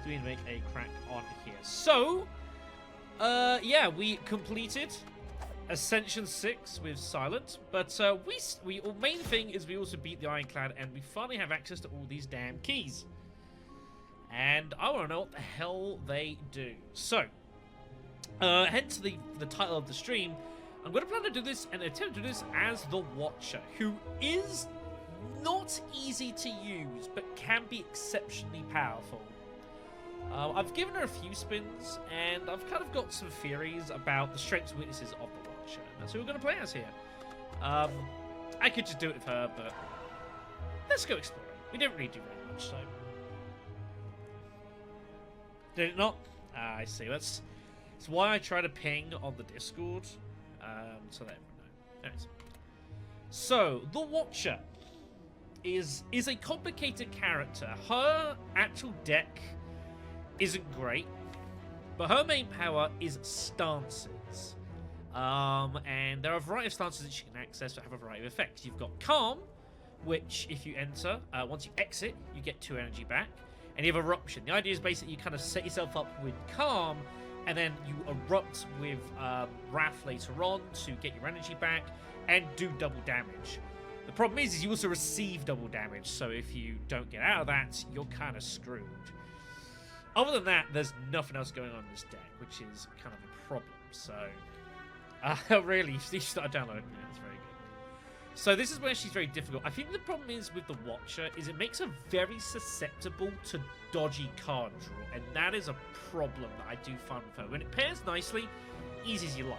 we need to make a crack on here. So, yeah, we completed Ascension 6 with Silent, but main thing is we also beat the Ironclad, and we finally have access to all these damn keys. And I want to know what the hell they do. So, hence the title of the stream. I'm going to plan to do this and attempt to do this as the Watcher, who is not easy to use, but can be exceptionally powerful. I've given her a few spins, and I've kind of got some theories about the strengths and weaknesses of the Watcher. That's who we're going to play as here. I could just do it with her, but let's go explore it. We didn't really do very much, so... Did it not? I see. That's why I try to ping on the Discord, so that everyone knows. Anyways. So, the Watcher is a complicated character. Her actual deck isn't great, but her main power is stances. And there are a variety of stances that she can access that have a variety of effects. You've got Calm, which if you enter, once you exit, you get 2 energy back. And you have Eruption. The idea is basically you kind of set yourself up with Calm, and then you erupt with Wrath later on to get your energy back and do double damage. The problem is you also receive double damage, so if you don't get out of that, you're kind of screwed. Other than that, there's nothing else going on in this deck, which is kind of a problem. So, really, you start downloading it. It's very good. So this is where she's very difficult. I think the problem is with the Watcher is it makes her very susceptible to dodgy card draw, and that is a problem that I do find with her. When it pairs nicely, easy as you like.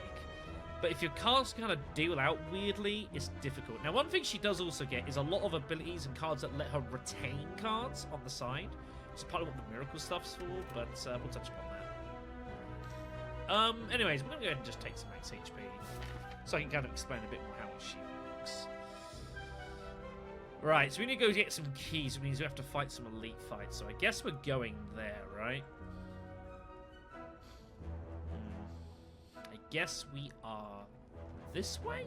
But if your cards kind of deal out weirdly, it's difficult. Now, one thing she does also get is a lot of abilities and cards that let her retain cards on the side. Which is part of what the Miracle stuff's for, but we'll touch upon that. Anyways, we're going to go ahead and just take some max HP, so I can kind of explain a bit more how she works. Right, so we need to go get some keys, which means we have to fight some elite fights. So I guess we're going there, right? I guess we are this way?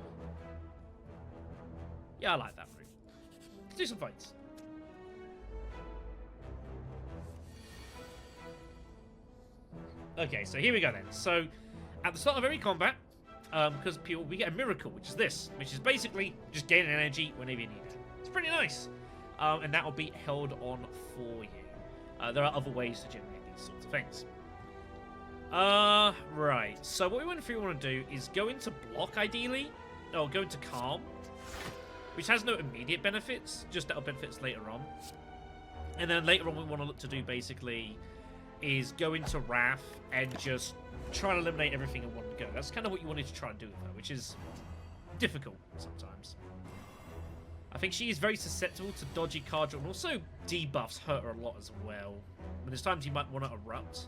Yeah, I like that route. Let's do some fights. Okay, so here we go then. So, at the start of every combat, because we get a miracle, which is this, which is basically just gaining energy whenever you need it. It's pretty nice. And that will be held on for you. There are other ways to generate these sorts of things. Right. So what we want to do is go into block, ideally, or go into calm, which has no immediate benefits, just that'll benefits later on. And then later on, what we want to look to do basically is go into Wrath and just try to eliminate everything in one go. That's kind of what you wanted to try and do with her, which is difficult sometimes. I think she is very susceptible to dodgy card draw, and also debuffs hurt her a lot as well. But there's times you might want to erupt.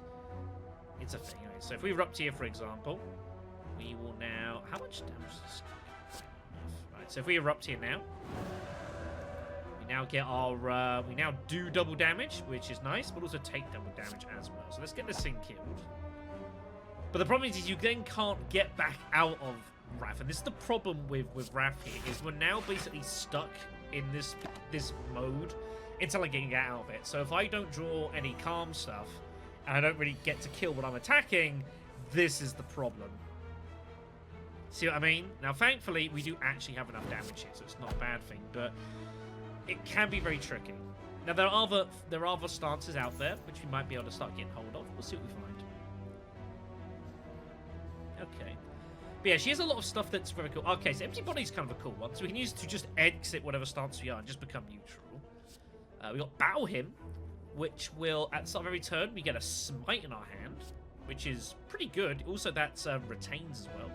It's a thing. Anyway, so if we erupt here, for example, we will now... How much damage is this? Right, so if we erupt here now, we now get our... we now do double damage, which is nice, but also take double damage as well. So let's get this thing killed. But the problem is you then can't get back out of Wrath, and this is the problem with Wrath here, is we're now basically stuck in this mode until I can get out of it. So if I don't draw any calm stuff, and I don't really get to kill what I'm attacking, this is the problem. See what I mean? Now, thankfully, we do actually have enough damage here, so it's not a bad thing, but it can be very tricky. Now, there are other stances out there, which we might be able to start getting hold of. We'll see what we find. Okay. But yeah, she has a lot of stuff that's very cool. Okay, so Empty Body's kind of a cool one, so we can use it to just exit whatever stance we are and just become neutral. We got Battle Him, which will, at the start of every turn, we get a Smite in our hand, which is pretty good. Also, that retains as well.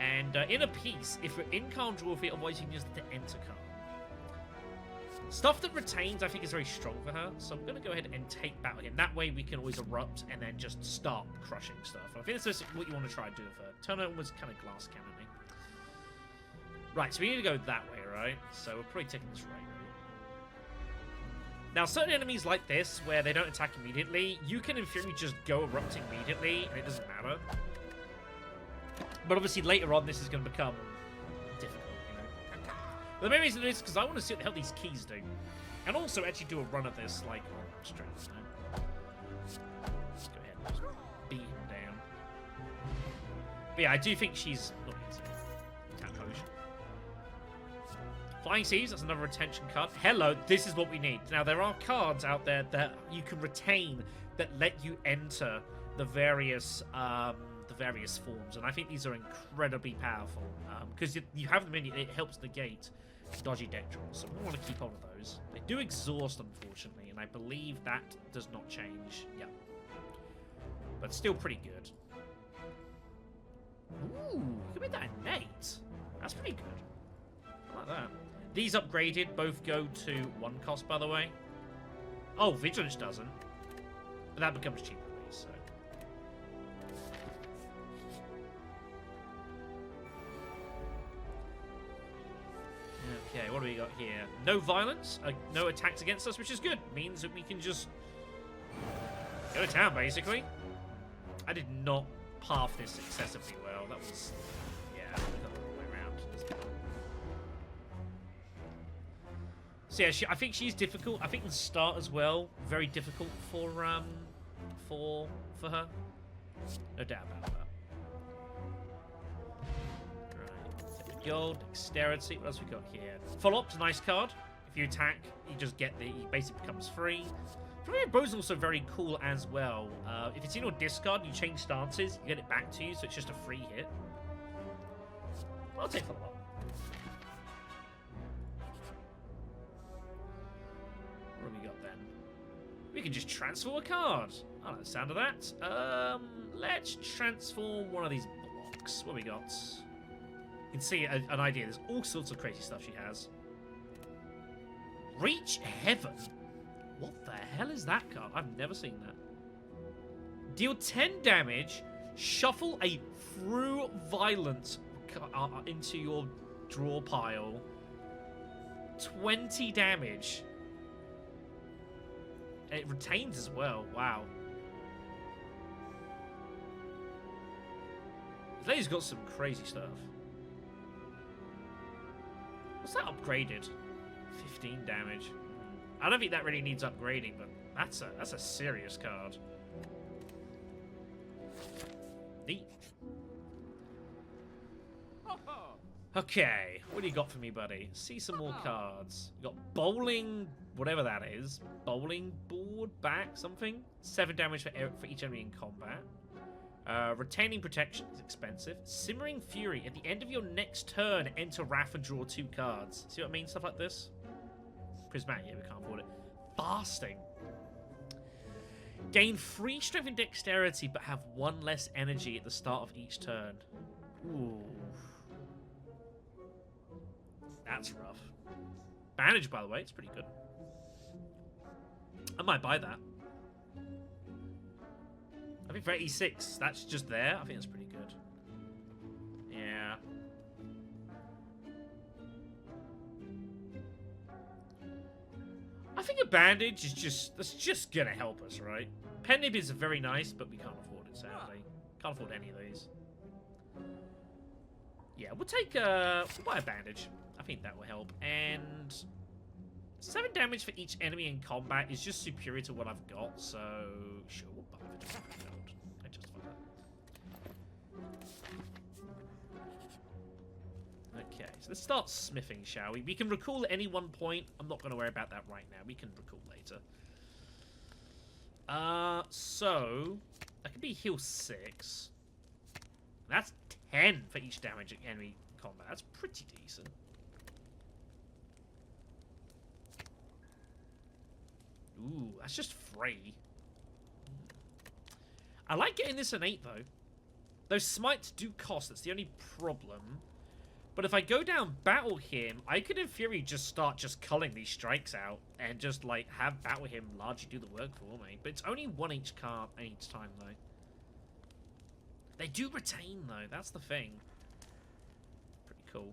And in a piece, if we're in Calm, draw feet, otherwise you can use it to enter Calm. Stuff that retains, I think, is very strong for her, so I'm going to go ahead and take Battle Him. That way we can always erupt and then just start crushing stuff. I think that's what you want to try and do with her. Turn her almost kind of glass cannoning. Right, so we need to go that way, right? So we're probably taking this right route. Now, certain enemies like this, where they don't attack immediately, you can, in theory, just go erupt immediately, and it doesn't matter. But obviously, later on, this is going to become difficult, you know. But the main reason is because I want to see what the hell these keys do. And also actually do a run of this, like, on strength. Let's go ahead and just beat him down. But yeah, I do think she's not easy. Tap potion. Flying Seas, that's another retention card. Hello, this is what we need. Now, there are cards out there that you can retain that let you enter the various forms, and I think these are incredibly powerful because you have them in, it helps negate dodgy deck draws, so we want to keep hold of those. They do exhaust, unfortunately, and I believe that does not change. Yeah, but still pretty good. Ooh, you can make that innate. That's pretty good. I like that. These upgraded both go to 1 cost, by the way. Oh, Vigilance doesn't, but that becomes cheaper. So. Okay, what do we got here? No violence, no attacks against us, which is good. Means that we can just go to town, basically. I did not path this excessively well. That was, yeah, I got the wrong way around. So yeah, I think she's difficult. I think the start as well, very difficult for her. No doubt about that. Gold, dexterity. What else we got here? Follow-up's a nice card. If you attack, you just get the. He basically becomes free. Familiar Bow's also very cool as well. If it's in your discard, you change stances, you get it back to you, so it's just a free hit. I'll take follow-up. What have we got then? We can just transform a card. I like the sound of that. Let's transform one of these blocks. What have we got? You can see an idea. There's all sorts of crazy stuff she has. Reach Heaven? What the hell is that card? I've never seen that. Deal 10 damage. Shuffle a Through Violence into your draw pile. 20 damage. And it retains as well. Wow. This lady's got some crazy stuff. What's that upgraded? 15 damage. I don't think that really needs upgrading, but that's a serious card. Neat. Okay, what do you got for me, buddy? See some more cards. You got bowling, whatever that is. Bowling board back, something. 7 damage for each enemy in combat. Retaining protection is expensive. Simmering Fury. At the end of your next turn, enter Wrath and draw 2 cards. See what I mean? Stuff like this. Prismatic, yeah, we can't afford it. Fasting. Gain 3 strength and dexterity, but have 1 less energy at the start of each turn. Ooh. That's rough. Bandage, by the way, it's pretty good. I might buy that. I think for 86, that's just there. I think that's pretty good. Yeah. I think a bandage is that's just gonna help us, right? Pen nib is very nice, but we can't afford it, sadly. Can't afford any of these. Yeah, we'll buy a bandage. I think that will help. And 7 damage for each enemy in combat is just superior to what I've got, so sure, we'll buy it. I justify that. Okay, so let's start smithing, shall we? We can recall at any one point. I'm not going to worry about that right now. We can recall later. So that could be heal 6. That's 10 for each damage at enemy combat. That's pretty decent. Ooh, that's just free. I like getting this innate, though. Those smites do cost. That's the only problem. But if I go down battle him, I could, in theory, just start just culling these strikes out and just, like, have battle him largely do the work for me. But it's only 1 each card each time, though. They do retain, though. That's the thing. Pretty cool.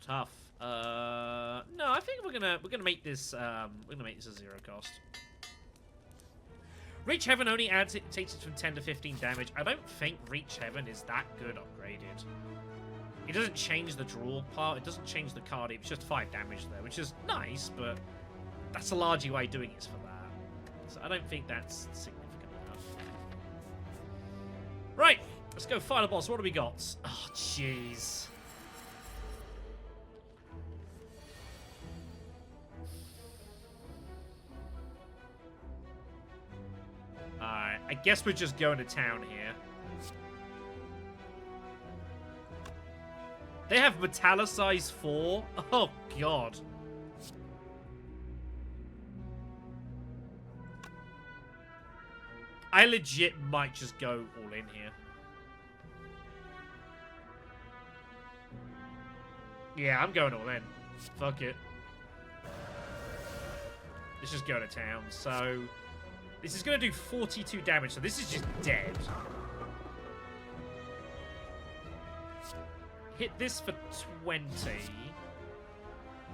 Tough. No, I think we're gonna make this a 0 cost. Reach Heaven only adds it takes it from 10 to 15 damage. I don't think Reach Heaven is that good upgraded. It doesn't change the draw part. It doesn't change the card. It's just 5 damage there, which is nice, but that's a largely way doing it for that. So I don't think that's significant enough. Right, let's go final boss. What do we got? Oh, jeez. Alright, I guess we're just going to town here. They have Metallicize 4? Oh, God. I legit might just go all in here. Yeah, I'm going all in. Fuck it. Let's just go to town. So, this is going to do 42 damage, so this is just dead. Hit this for 20.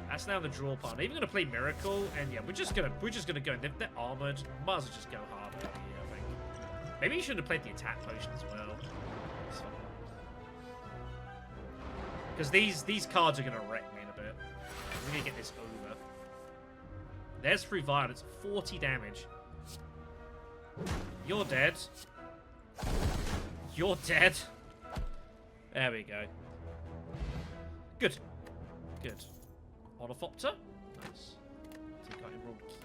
That's now the draw part. I'm even going to play Miracle, and yeah, we're just gonna go in. They're armored. Might as well just go hard here, I think. Maybe you should have played the attack potion as well. Because these cards are going to wreck me in a bit. We're going to get this over. There's 3 violence, 40 damage. You're dead. You're dead. There we go. Good. Good. Ornithopter. Nice. Take out Emerald Key.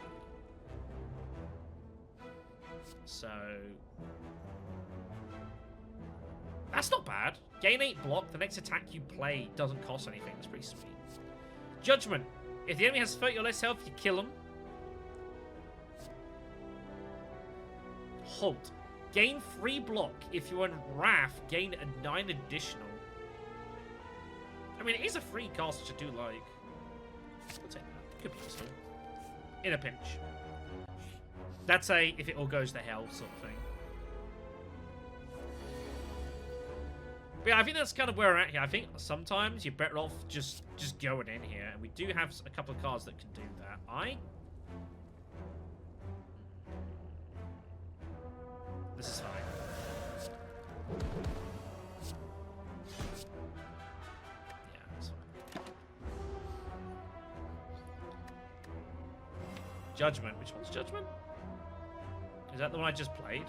So... that's not bad. Gain 8 block. The next attack you play doesn't cost anything. That's pretty sweet. Judgment. If the enemy has 30 or less health, you kill them. Halt. Gain 3 block. If you're in Wrath, gain a 9 additional. I mean, it is a free cast, which I do like. We'll take that. Could be useful. In a pinch. That's a if it all goes to hell sort of thing. But yeah, I think that's kind of where we're at here. I think sometimes you're better off just going in here. And we do have a couple of cards that can do that. This is fine. Yeah, that's fine. Judgment. Which one's Judgment? Is that the one I just played?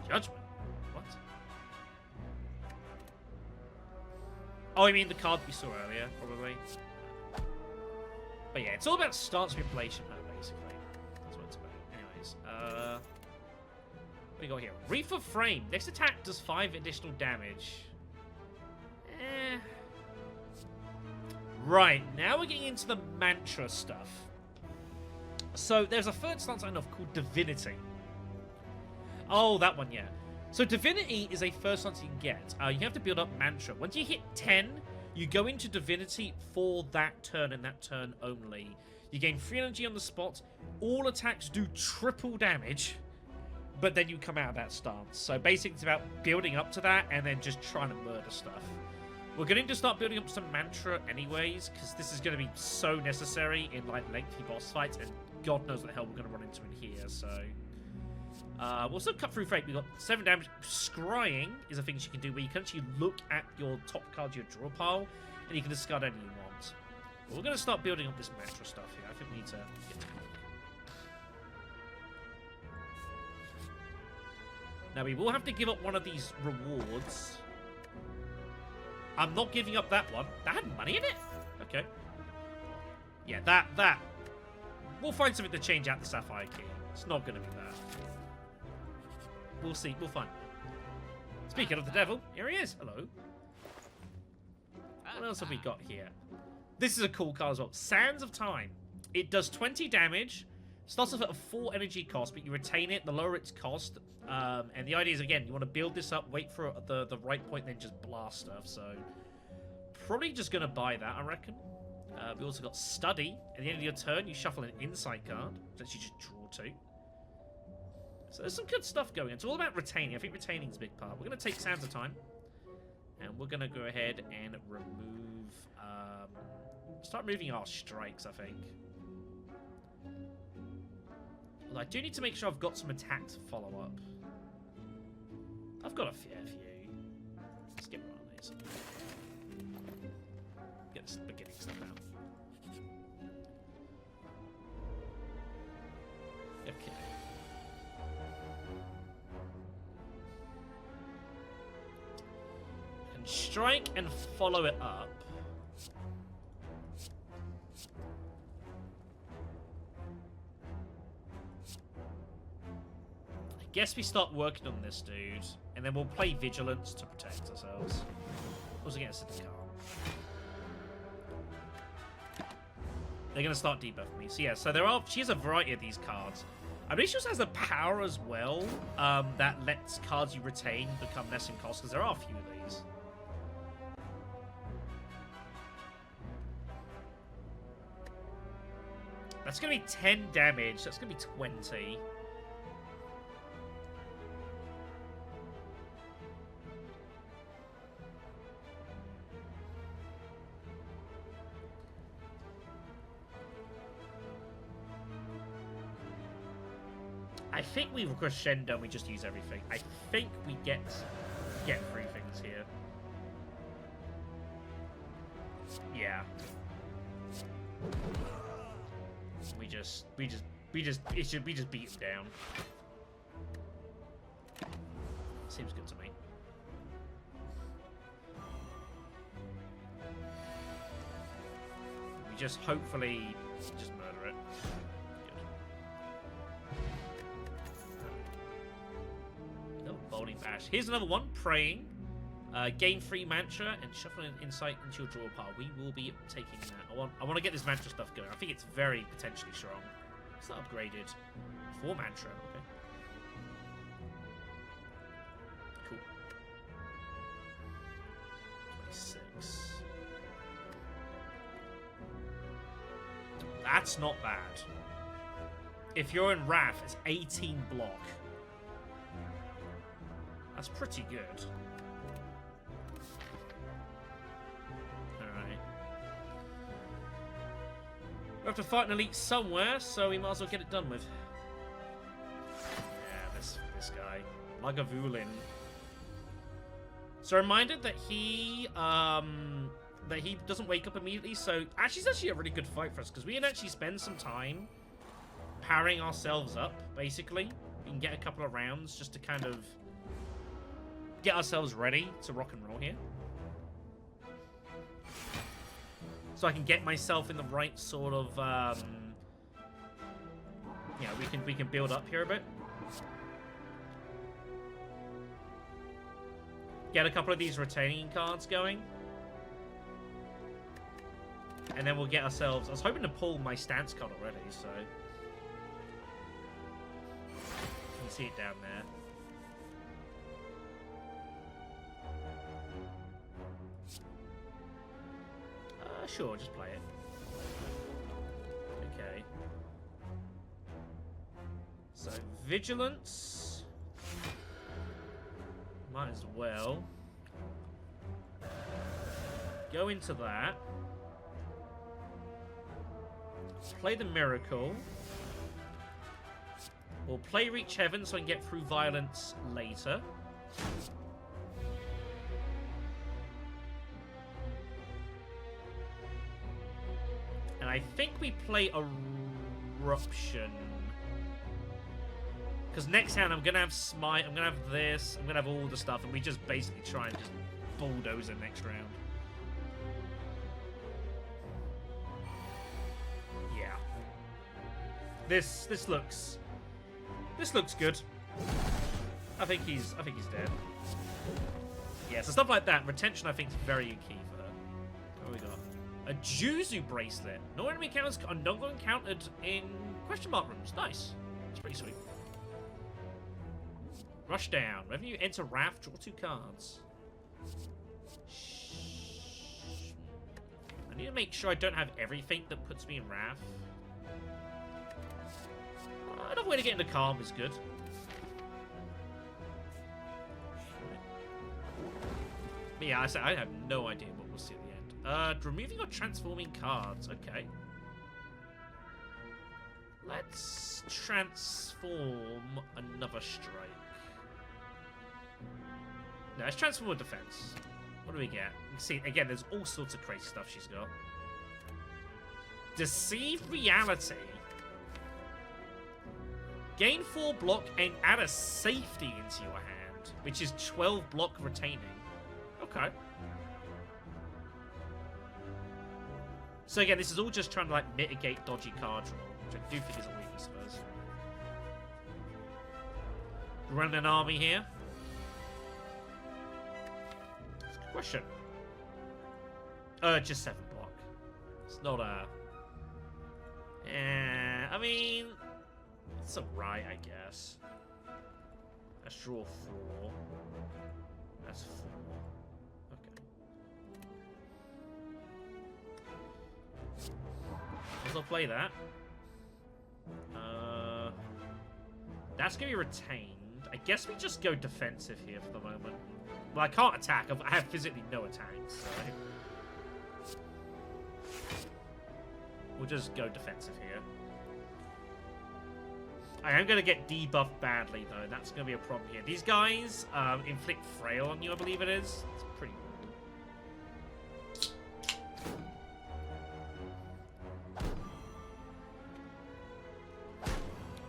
Judgment? What? Oh, I mean the card we saw earlier, probably. But yeah, it's all about stance manipulation, basically. That's what it's about. Anyways, what do we got here? Reef of Frame. Next attack does 5 additional damage. Right, now we're getting into the mantra stuff. So there's a third stance I know of called Divinity. Oh, that one, yeah. So Divinity is a first stance you can get. You have to build up mantra. Once you hit 10, you go into Divinity for that turn and that turn only. You gain 3 energy on the spot. All attacks do triple damage, but then you come out of that stance. So basically it's about building up to that and then just trying to murder stuff. We're going to start building up some mantra anyways, because this is going to be so necessary in like lengthy boss fights, and God knows what the hell we're going to run into in here, so... we'll still cut through fate. We've got 7 damage. Scrying is a thing you can do where you can actually look at your top card of your draw pile, and you can discard any you want. But we're going to start building up this mantra stuff here. I think we need to get to work. Now, we will have to give up one of these rewards. I'm not giving up that one. That had money in it? Okay. Yeah, that. We'll find something to change out the Sapphire Key. It's not going to be that. We'll see. We'll find. Speaking of the devil, here he is. Hello. What else have we got here? This is a cool card as well. Sands of Time. It does 20 damage. Starts off at a 4 energy cost, but you retain it. The lower its cost. And the idea is, again, you want to build this up, wait for the right point, then just blast stuff. So, probably just going to buy that, I reckon. We also got Study. At the end of your turn, you shuffle an Insight card that you just draw 2. So there's some good stuff going on. It's all about retaining. I think retaining is a big part. We're going to take Sands of Time. And we're going to go ahead and remove... start moving our strikes, I think. I do need to make sure I've got some attack to follow up. I've got a fair few. Let's get rid of these. Get this beginning stuff out. Okay. And strike and follow it up. Guess we start working on this dude, and then we'll play Vigilance to protect ourselves. Also against a card. They're gonna start debuffing me. So yeah, so she has a variety of these cards. I believe she also has a power as well, that lets cards you retain become less in cost, because there are a few of these. That's gonna be 10 damage, that's gonna be 20. I think we crescendo and we just use everything. I think we get 3 things here. Yeah. We just beat him down. Seems good to me. We just hopefully just murder it. Bolting Bash. Here's another one. Praying. Gain 3 mantra and shuffle an insight into your draw pile. We will be taking that. I want to get this mantra stuff going. I think it's very potentially strong. It's not upgraded. 4 mantra. Okay. Cool. 26. That's not bad. If you're in Wrath, it's 18 block. That's pretty good. Alright. We have to fight an elite somewhere, so we might as well get it done with. Yeah, this guy. Lagavulin. So reminded that he doesn't wake up immediately, so actually it's actually a really good fight for us, because we can actually spend some time powering ourselves up, basically. We can get a couple of rounds just to kind of get ourselves ready to rock and roll here. So I can get myself in the right sort of, yeah, we can build up here a bit. Get a couple of these retaining cards going. And then we'll get ourselves... I was hoping to pull my stance card already, so... You can see it down there. Sure, just play it. Okay. So, Vigilance. Might as well. Go into that. Play the Miracle. We'll play Reach Heaven so I can get through Violence later. And I think we play Eruption. Because next hand I'm going to have Smite, I'm going to have this, I'm going to have all the stuff, and we just basically try and just bulldoze it next round. Yeah. This looks good. I think he's dead. Yeah, so stuff like that, retention I think is very key for her. What we got? A Juzu bracelet. No enemy encounters are not encountered in question mark rooms. Nice. It's pretty sweet. Rush down. Whenever you enter Wrath, draw 2 cards. I need to make sure I don't have everything that puts me in Wrath. Another way to get into Calm is good. But yeah, I have no idea what we'll see at the end. Removing or transforming cards. Okay. let's transform another strike. No, let's transform a defense. What do we get? You can see, again, there's all sorts of crazy stuff she's got. Deceive Reality. Gain 4 block and add a safety into your hand, which is 12 block retaining. Okay. So again, this is all just trying to like mitigate dodgy card draw, which I do think is a weakness of hers. Running an army here. That's a good question. Just 7 block. It's not a... I mean... It's alright, I guess. Let's draw 4. That's 4. Okay. I'll play that. That's going to be retained. I guess we just go defensive here for the moment. Well, I can't attack. I have physically no attacks, so... We'll just go defensive here. I am going to get debuffed badly, though. That's going to be a problem here. These guys inflict frail on you, I believe it is. It's pretty rude.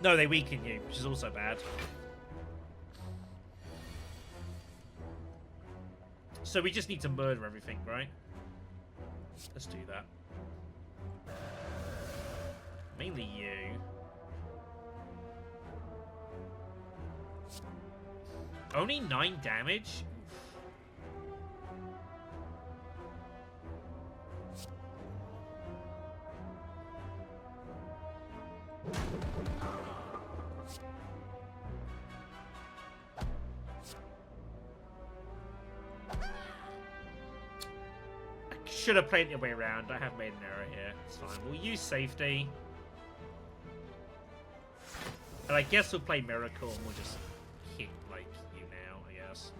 No, they weaken you, which is also bad. So we just need to murder everything, right? Let's do that. Mainly you. Only 9 damage? I should have played it the other way around. I have made an error here. It's fine. We'll use safety. And I guess we'll play Miracle and we'll just hit, like, you now, I guess.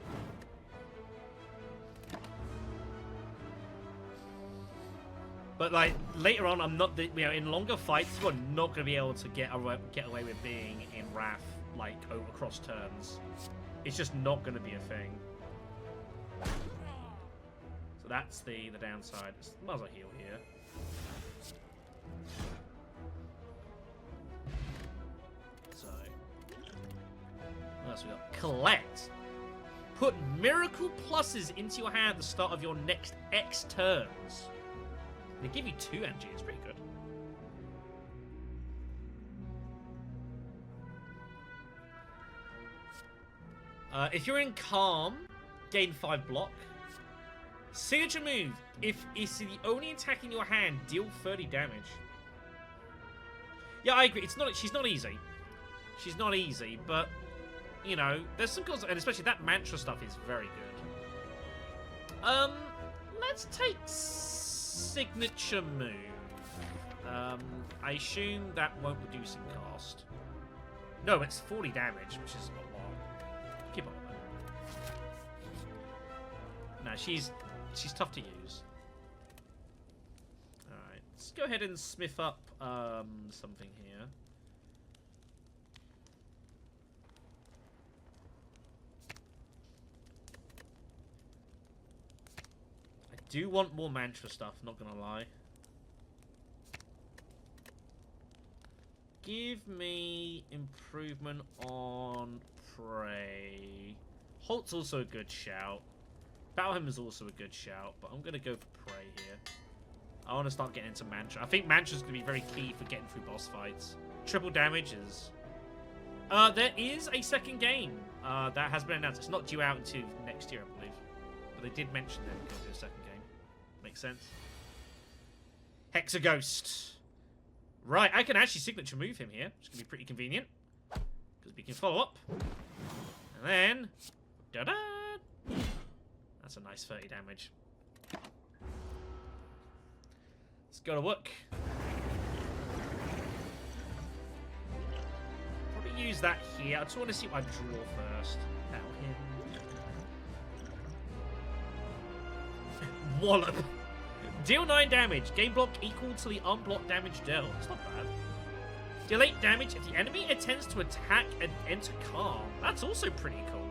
But, like, later on, I'm not, you know, in longer fights, we're not going to be able to get away with being in Wrath, like, across turns. It's just not going to be a thing. So that's the downside. Might as well heal here. So, what else we got? Collect. Put Miracle Pluses into your hand at the start of your next X turns. They give you 2 energy. It's pretty good. If you're in Calm, gain 5 block. Signature move. If it's the only attack in your hand, deal 30 damage. Yeah, I agree. It's not. She's not easy. She's not easy, but you know, there's some cause, and especially that mantra stuff is very good. Let's take signature move. I assume that won't reduce in cost. No, it's 40 damage, which is a lot. Keep on with that. No, she's tough to use. Alright, let's go ahead and smith up something here. I do want more mantra stuff, not gonna lie. Give me improvement on Prey. Halt's also a good shout. Battle is also a good shout, but I'm going to go for Prey here. I want to start getting into Mantra. I think Mantra's going to be very key for getting through boss fights. Triple damages. There is a second game that has been announced. It's not due out until next year, I believe. But they did mention they're going to do a second game. Makes sense. Hexaghost. Right, I can actually signature move him here, which is going to be pretty convenient. Because we can follow up. And then... Da-da! That's a nice 30 damage. Let's go to work. Probably use that here. I just want to see what I draw first. Battle him. Wallop. Deal 9 damage. Game block equal to the unblocked damage dealt. It's not bad. Deal 8 damage if the enemy intends to attack and enter calm. That's also pretty cool.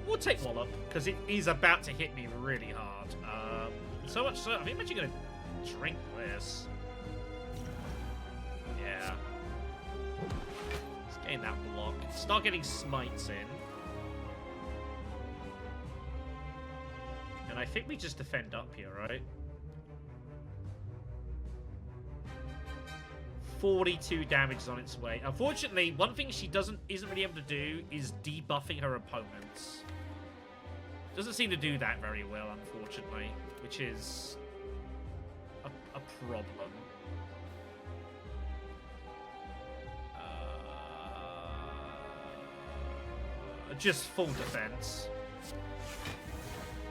We'll take Wallop, because it is about to hit me really hard. So much so, I think I'm actually going to drink this. Yeah. Let's gain that block. Start getting smites in. And I think we just defend up here, right? 42 damage is on its way. Unfortunately, one thing she isn't really able to do is debuffing her opponents. Doesn't seem to do that very well, unfortunately, which is a problem. Just full defense.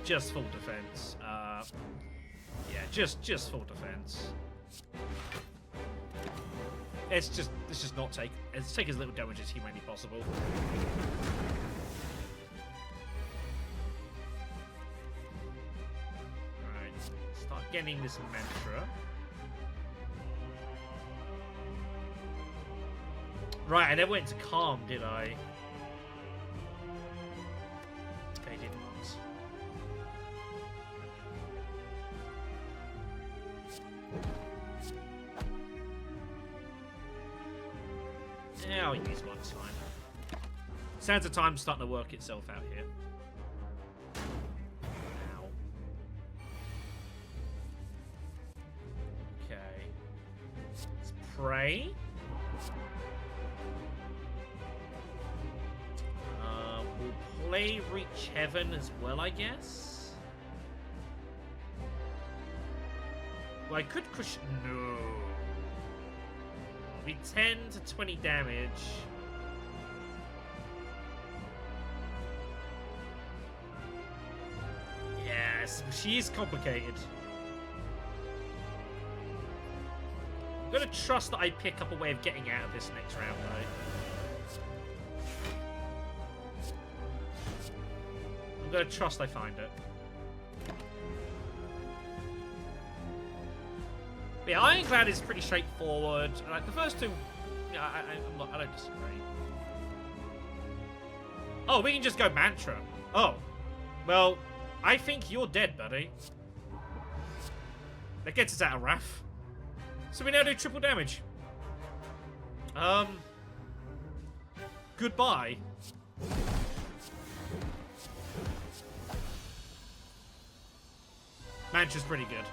Just full defense. Yeah, just full defense. Let's just not take. Let's take as little damage as humanly possible. Alright, start getting this mantra. Right, I never went to calm, did I? I didn't. Yeah, I'll use one time. Sands of Time's starting to work itself out here. Ow. Okay. Let's pray. We'll play Reach Heaven as well, I guess. Well, I could push. No. Be 10 to 20 damage. Yes, she is complicated. I'm gonna trust that I pick up a way of getting out of this next round, though. I'm gonna trust I find it. Yeah, Ironclad is pretty straightforward. Like the first two, yeah, I don't disagree. Oh, we can just go mantra. Oh, well, I think you're dead, buddy. That gets us out of Wrath. So we now do triple damage. Goodbye. Mantra's pretty good.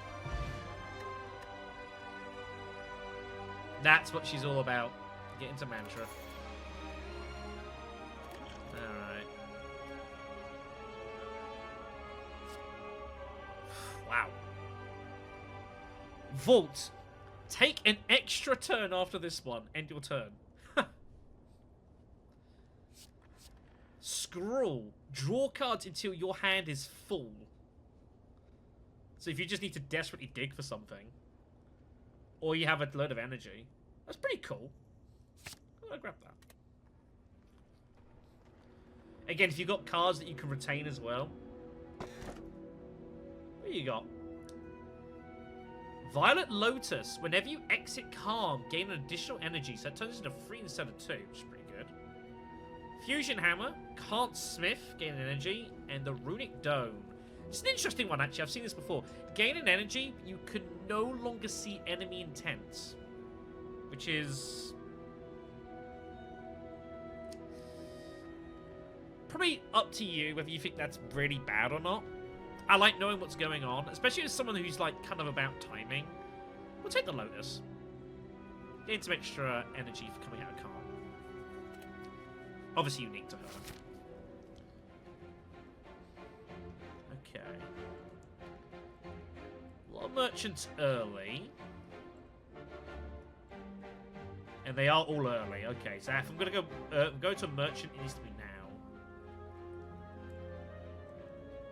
That's what she's all about. Get into mantra. Alright. Wow. Vault. Take an extra turn after this one. End your turn. Scroll. Draw cards until your hand is full. So if you just need to desperately dig for something. Or you have a load of energy. That's pretty cool. I'll grab that. Again, if you've got cards that you can retain as well. What you got? Violet Lotus. Whenever you exit calm, gain an additional energy. So it turns into 3 instead of 2, which is pretty good. Fusion Hammer. Can't Smith. Gain energy. And the Runic Dome. It's an interesting one, actually. I've seen this before. Gain an energy, you can no longer see enemy intent. Which is... probably up to you whether you think that's really bad or not. I like knowing what's going on, especially as someone who's, like, kind of about timing. We'll take the Lotus. Gain some extra energy for coming out of calm. Obviously unique to her. Okay. A lot of merchants early. And they are all early. Okay, so if I'm going to go to a merchant, it needs to be now.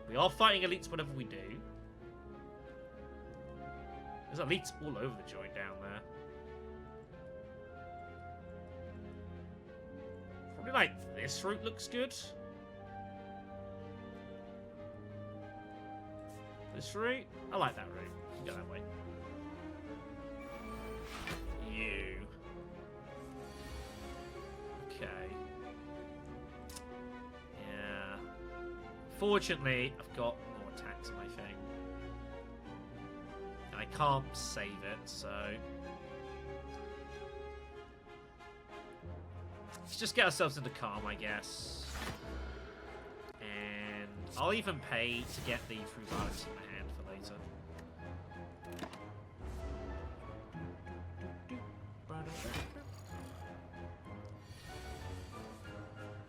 We are fighting elites whatever we do. There's elites all over the joint down there. Probably like this route looks good. This route? I like that route. Go that way. You. Okay. Yeah. Fortunately, I've got more attacks on my thing. And I can't save it, so... let's just get ourselves into calm, I guess. And I'll even pay to get the True Violence in my hand for later.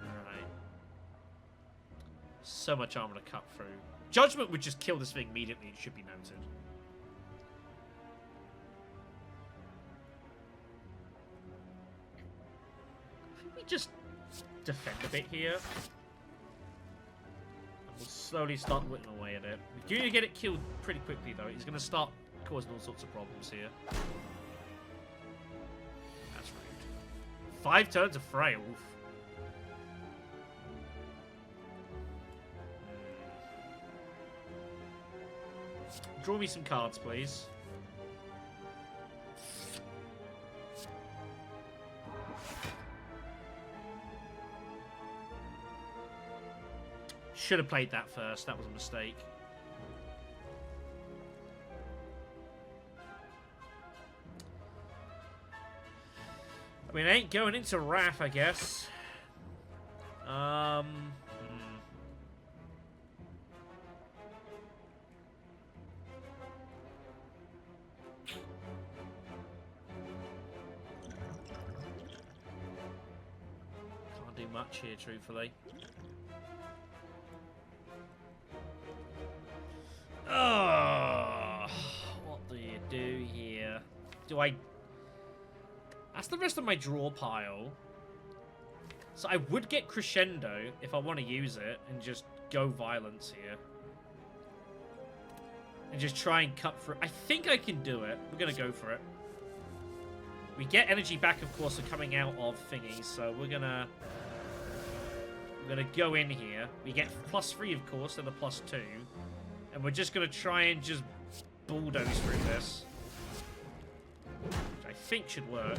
Alright. So much armor to cut through. Judgment would just kill this thing immediately, it should be noted. Just defend a bit here. And we'll slowly start whittling away at it. We do need to get it killed pretty quickly, though. He's going to start causing all sorts of problems here. That's rude. 5 turns of Freya. Oof. Draw me some cards, please. Should have played that first. That was a mistake. I mean, I ain't going into Wrath, I guess. Can't do much here, truthfully. What do you do here? Do I... that's the rest of my draw pile. So I would get Crescendo if I want to use it and just go Violence here. And just try and cut through. I think I can do it. We're going to go for it. We get energy back, of course, for coming out of thingies, so we're going to go in here. We get +3, of course, and a +2. And we're just going to try and just bulldoze through this. Which I think should work.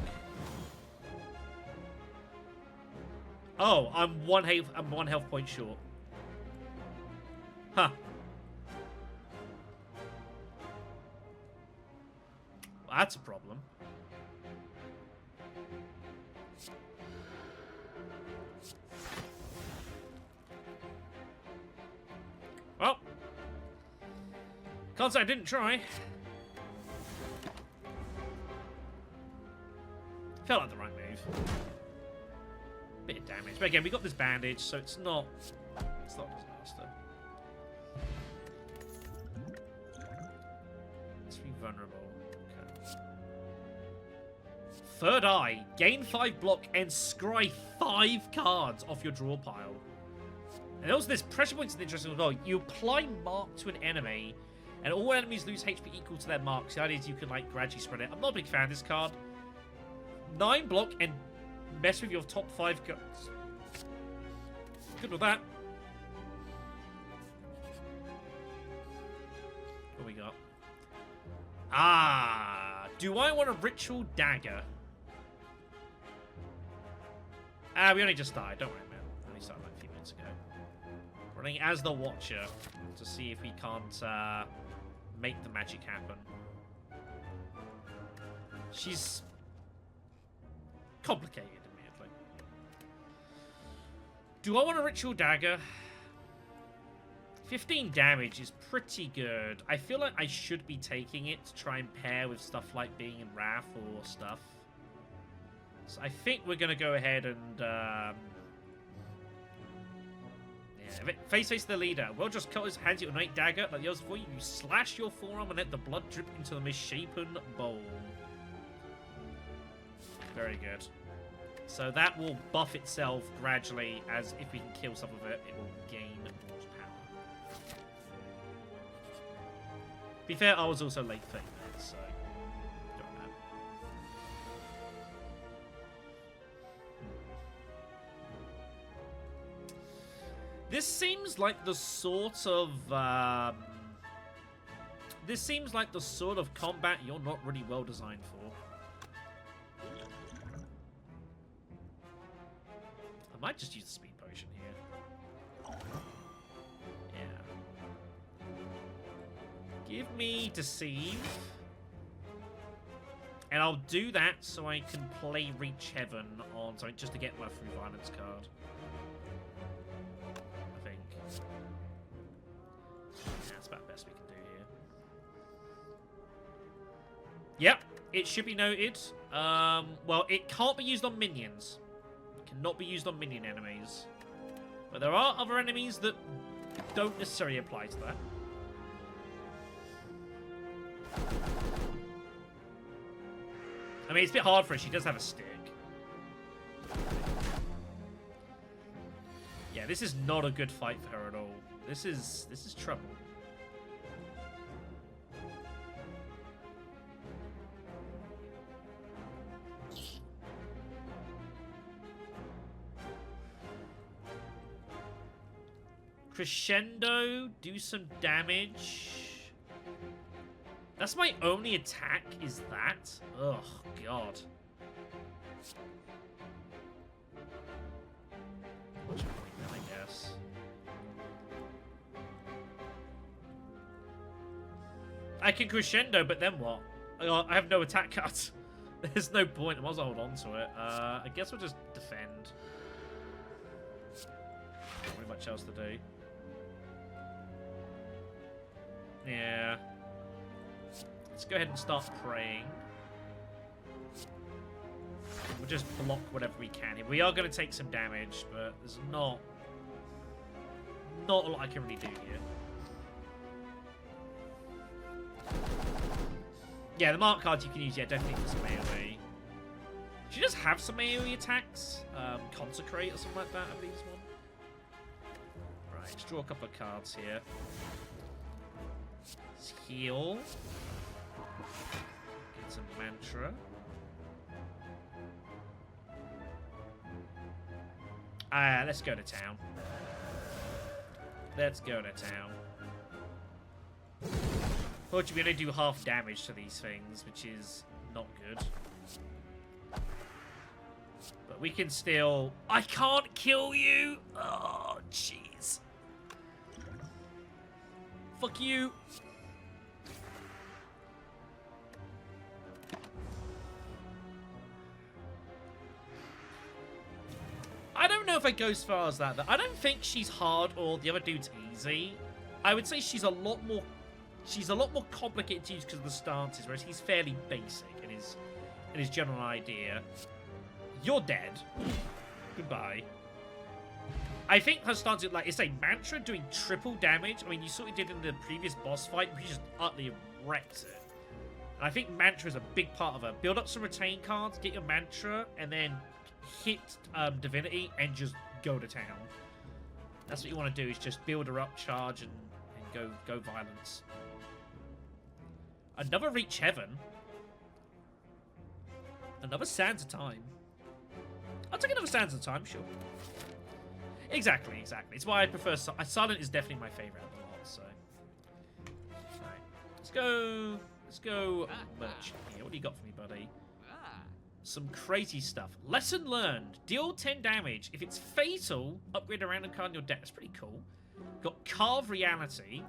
Oh, I'm one health point short. Huh. Well, that's a problem. Well, can't say I didn't try. Felt like the right move. Bit of damage, but again, we got this bandage, so it's not a disaster. Let's be vulnerable. Okay. Third Eye, gain 5 block and scry 5 cards off your draw pile. And also, this pressure points is interesting as well. You apply mark to an enemy, and all enemies lose HP equal to their marks. The idea is you can like gradually spread it. I'm not a big fan of this card. 9 block and mess with your top 5 cards. Good with that. What we got? Ah, do I want a Ritual Dagger? Ah, we only just died. Don't worry, man. We only started like a few minutes ago. Running as the Watcher to see if we can't make the magic happen. She's complicated, admittedly. Do I want a Ritual Dagger? 15 damage is pretty good. I feel like I should be taking it to try and pair with stuff like being in Wrath or stuff. So I think we're going to go ahead and... yeah, face the leader. Well, just cut his hands you a Night Dagger. Like the others before you, you slash your forearm and let the blood drip into the misshapen bowl. Very good. So that will buff itself gradually, as if we can kill some of it, it will gain more power. To be fair, I was also late thing there, so don't know. This seems like the sort of This seems like the sort of combat you're not really well designed for. I might just use the speed potion here. Yeah. Give me Deceive. And I'll do that so I can play Reach Heaven on something just to get my Through Violence card. I think. Yeah, that's about the best we can do here. Yep, it should be noted. Well, it can't be used on minions. It cannot be used on minion enemies. But there are other enemies that don't necessarily apply to that. I mean, it's a bit hard for her. She does have a stick. Yeah, this is not a good fight for her at all. This is trouble. Crescendo, do some damage. That's my only attack, is that? Ugh, God. What's your point then, I guess? I can crescendo, but then what? I have no attack cards. There's no point. I might as well hold on to it. I guess we'll just defend. Not really much else to do. Yeah. Let's go ahead and start praying. We'll just block whatever we can. We are going to take some damage, but there's not a lot I can really do here. Yeah, the mark cards you can use, yeah, definitely for some AoE. She does have some AoE attacks. Consecrate or something like that, I believe is one. Right, let's draw a couple of cards here. Let's heal. Get some mantra. Let's go to town. Let's go to town. Fortunately, we only do half damage to these things, which is not good. But we can still... I can't kill you! Oh, jeez. Fuck you. I don't know if I go as far as that. I don't think she's hard or the other dude's easy. I would say she's a lot more complicated to use because of the stances, whereas he's fairly basic in his general idea. You're dead. Goodbye. I think her stance is like, it's a mantra doing triple damage. I mean, you saw what he did in the previous boss fight. He just utterly wrecked it. And I think mantra is a big part of her. Build up some retain cards, get your mantra, and then hit Divinity and just go to town. That's what you want to do, is just build her up, charge, and go violence. Another Reach Heaven. Another Sands of Time. I'll take another Sands of Time, sure. Exactly. It's why I prefer... Silent is definitely my favourite of the lot, so... Alright. Let's go merchant here. What do you got for me, buddy? Some crazy stuff. Lesson learned. Deal 10 damage. If it's fatal, upgrade a random card in your deck. That's pretty cool. Got Carve Reality.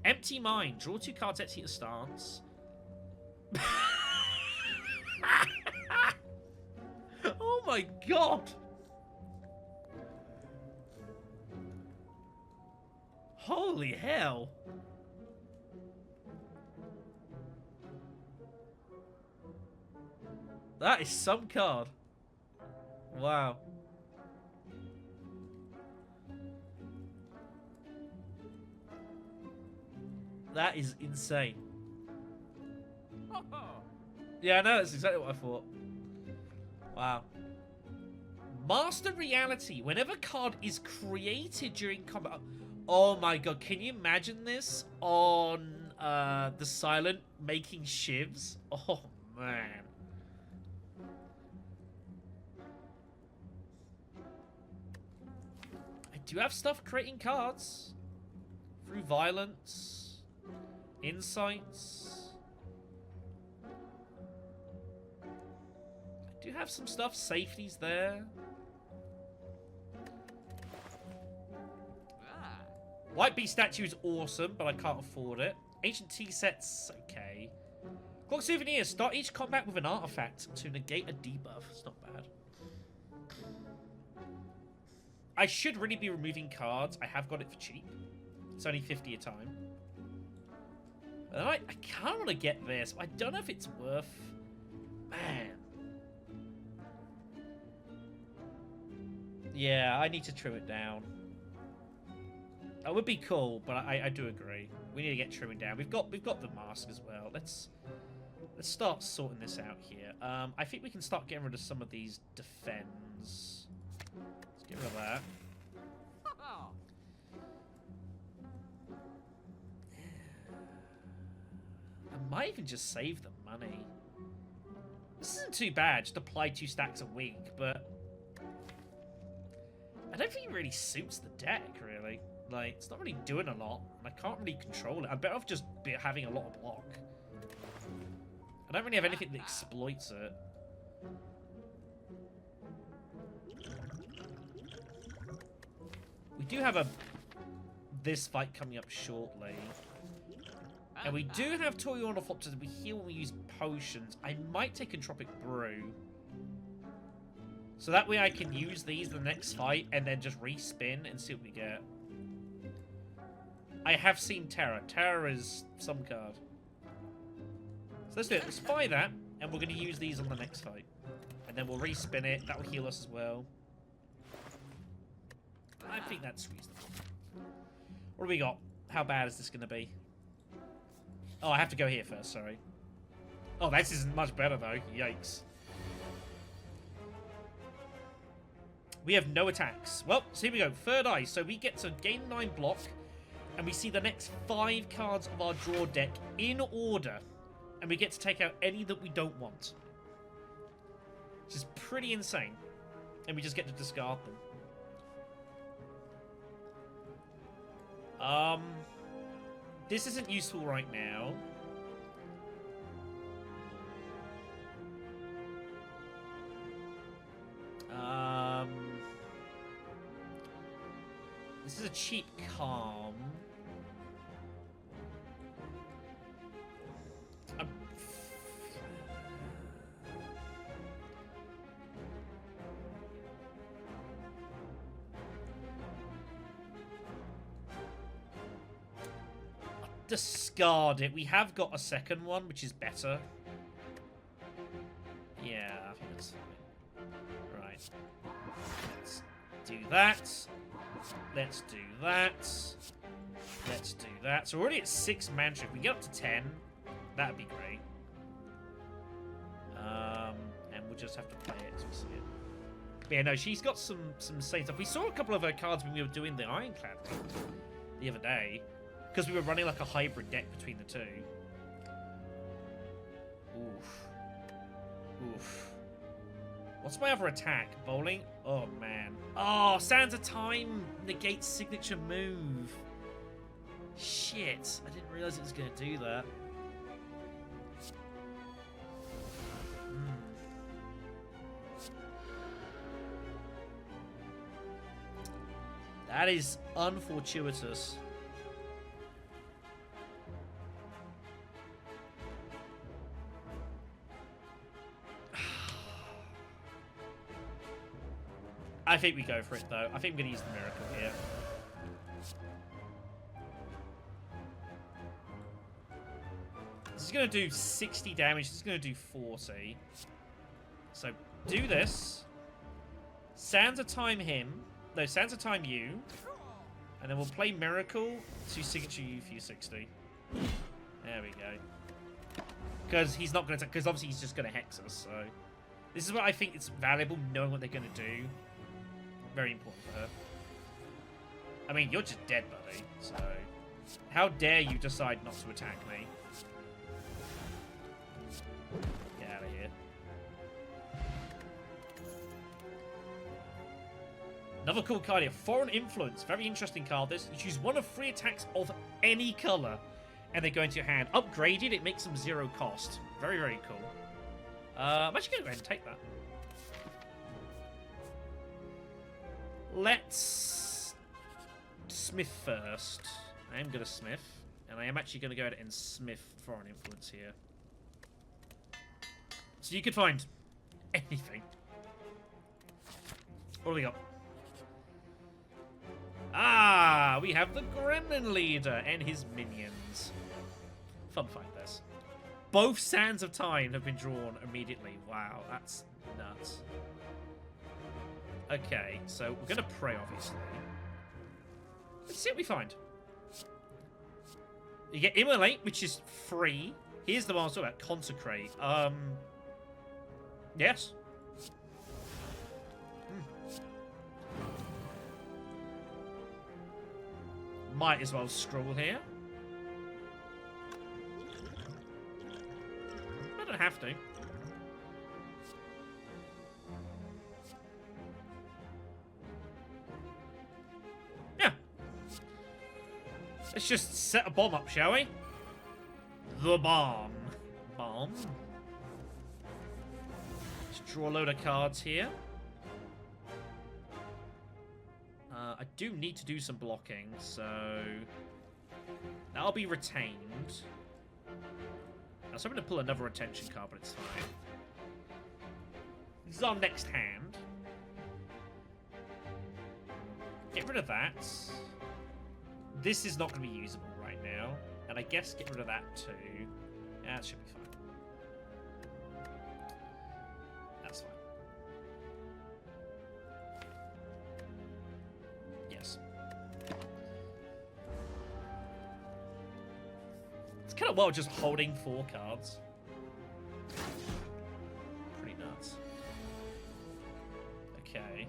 Empty Mind. Draw 2 cards, exit your stance. Oh my god. Holy hell. That is some card. Wow. That is insane. Yeah, I know. That's exactly what I thought. Wow. Master Reality. Whenever a card is created during combat... Oh my god, can you imagine this on the Silent making shivs? Oh, man. I do have stuff creating cards. Through Violence. Insights. I do have some stuff. Safety's there. White Beast statue is awesome, but I can't afford it. Ancient tea sets, okay. Clock souvenir. Start each combat with an artifact to negate a debuff. It's not bad. I should really be removing cards. I have got it for cheap. It's only 50 a time. And I kind of want to get this, but I don't know if it's worth... Man. Yeah, I need to trim it down. That would be cool, but I do agree. We need to get trimming down. We've got the mask as well. Let's start sorting this out here. I think we can start getting rid of some of these defends. Let's get rid of that. I might even just save the money. This isn't too bad. Just apply 2 stacks a week, but I don't think it really suits the deck, really. Like, it's not really doing a lot, and I can't really control it. I'm better off just having a lot of block. I don't really have anything that exploits it. We do have this fight coming up shortly. And we do have Toy Ornithopters that we heal when we use potions. I might take Entropic Brew. So that way I can use these in the next fight and then just respin and see what we get. I have seen Terror. Terror is some card. So let's do it. Let's buy that, and we're going to use these on the next fight. And then we'll respin it. That will heal us as well. I think that's reasonable. What do we got? How bad is this going to be? Oh, I have to go here first, sorry. Oh, this isn't much better, though. Yikes. We have no attacks. Well, so here we go. Third eye. So we get to gain 9 block, and we see the next 5 cards of our draw deck in order, and we get to take out any that we don't want. Which is pretty insane. And we just get to discard them. This isn't useful right now. This is a cheap calm. Discard it. We have got a second one, which is better. Yeah, I think that's fine. Right. Let's do that. Let's do that. Let's do that. So we're already at 6 mantra. If we get up to 10, that'd be great. And we'll just have to play it as we see it. But yeah, no, she's got some insane stuff. We saw a couple of her cards when we were doing the Ironclad thing the other day. Because we were running like a hybrid deck between the two. Oof. Oof. What's my other attack? Bowling? Oh, man. Oh, Sands of Time negates signature move. Shit. I didn't realize it was going to do that. That is unfortuitous. I think we go for it, though. I think I'm going to use the Miracle here. This is going to do 60 damage. This is going to do 40. So, do this. Sands of Time him. No, Sands of Time you. And then we'll play Miracle to signature you for your 60. There we go. Because he's not going to... Because obviously he's just going to hex us, so... This is what I think it's valuable, knowing what they're going to do. Very important for her. I mean, you're just dead, buddy. So, how dare you decide not to attack me? Get out of here. Another cool card here. Foreign Influence. Very interesting card. This. You choose one of 3 attacks of any color. and they go into your hand. Upgraded, it makes them 0 cost. Very, very cool. I'm actually going to go ahead and take that. Let's smith first. I am going to smith, and I am actually going to go ahead and smith foreign influence here. So you could find anything. What do we got? Ah, we have the Gremlin Leader and his minions. Fun fight, this. Both Sands of Time have been drawn immediately. Wow, that's nuts. Okay, so we're going to pray, obviously. Let's see what we find. You get Immolate, which is free. Here's the one I was talking about, Consecrate. Yes. Might as well scroll here. I don't have to. Yeah. Let's just set a bomb up, shall we? The bomb. Bomb. Let's draw a load of cards here. I do need to do some blocking, so that'll be retained. I was hoping to pull another attention card, but it's fine. This is our next hand. Get rid of that. This is not going to be usable right now, and I guess get rid of that too. Yeah, that should be fine. That's fine. Yes. It's kind of well just holding 4 cards. Pretty nuts. Okay.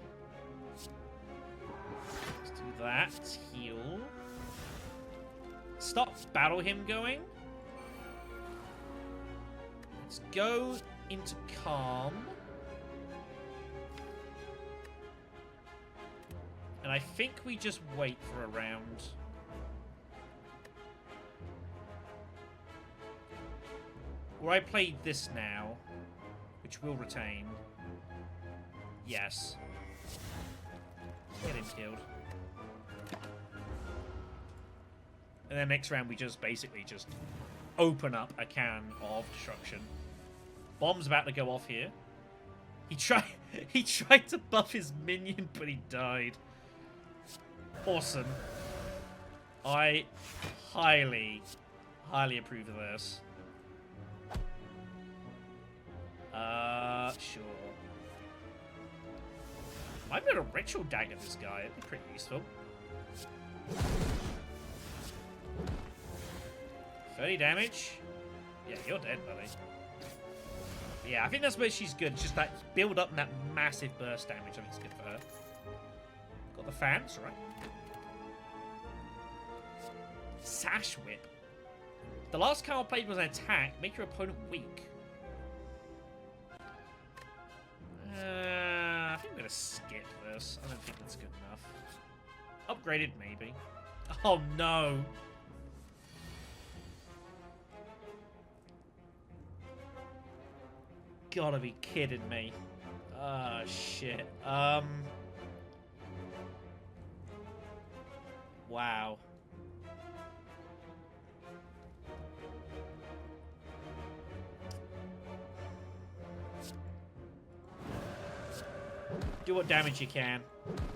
Let's do that. Heal. Stop Battle Hymn going. Let's go into Calm. And I think we just wait for a round. Or I play this now, which will retain. Yes. Get him killed. And then next round we just basically just open up a can of destruction. Bomb's about to go off here. He tried to buff his minion, but he died. Awesome. I highly approve of this. Sure. Might be able to ritual dagger this guy. It'd be pretty useful. 30 damage. Yeah, you're dead, buddy. Yeah, I think that's where she's good. Just that build up and that massive burst damage. I think it's good for her. Got the fans, right? Sash Whip. The last card played was an attack. Make your opponent weak. I think I'm going to skip this. I don't think that's good enough. Upgraded, maybe. Oh, no. Gotta be kidding me. Oh, shit. Wow. Do what damage you can.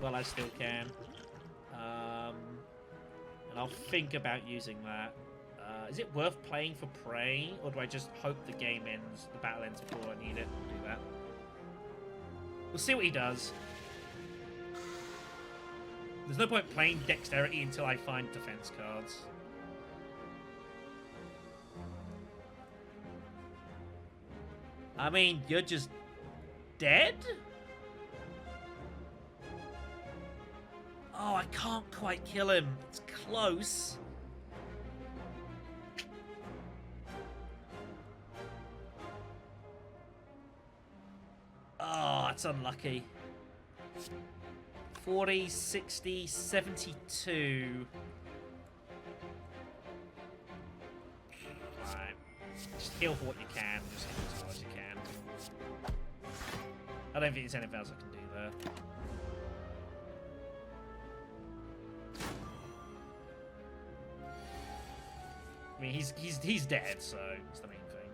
Well, I still can. And I'll think about using that. Is it worth playing for Prey? Or do I just hope the game ends, the battle ends before I need it? We'll do that. We'll see what he does. There's no point playing Dexterity until I find defense cards. I mean, you're just dead? Oh, I can't quite kill him. It's close. Oh, that's unlucky. 40, 60, 72. heal for what you can, just hit as hard as you can. I don't think there's anything else I can do there. I mean, he's dead, so it's the main thing.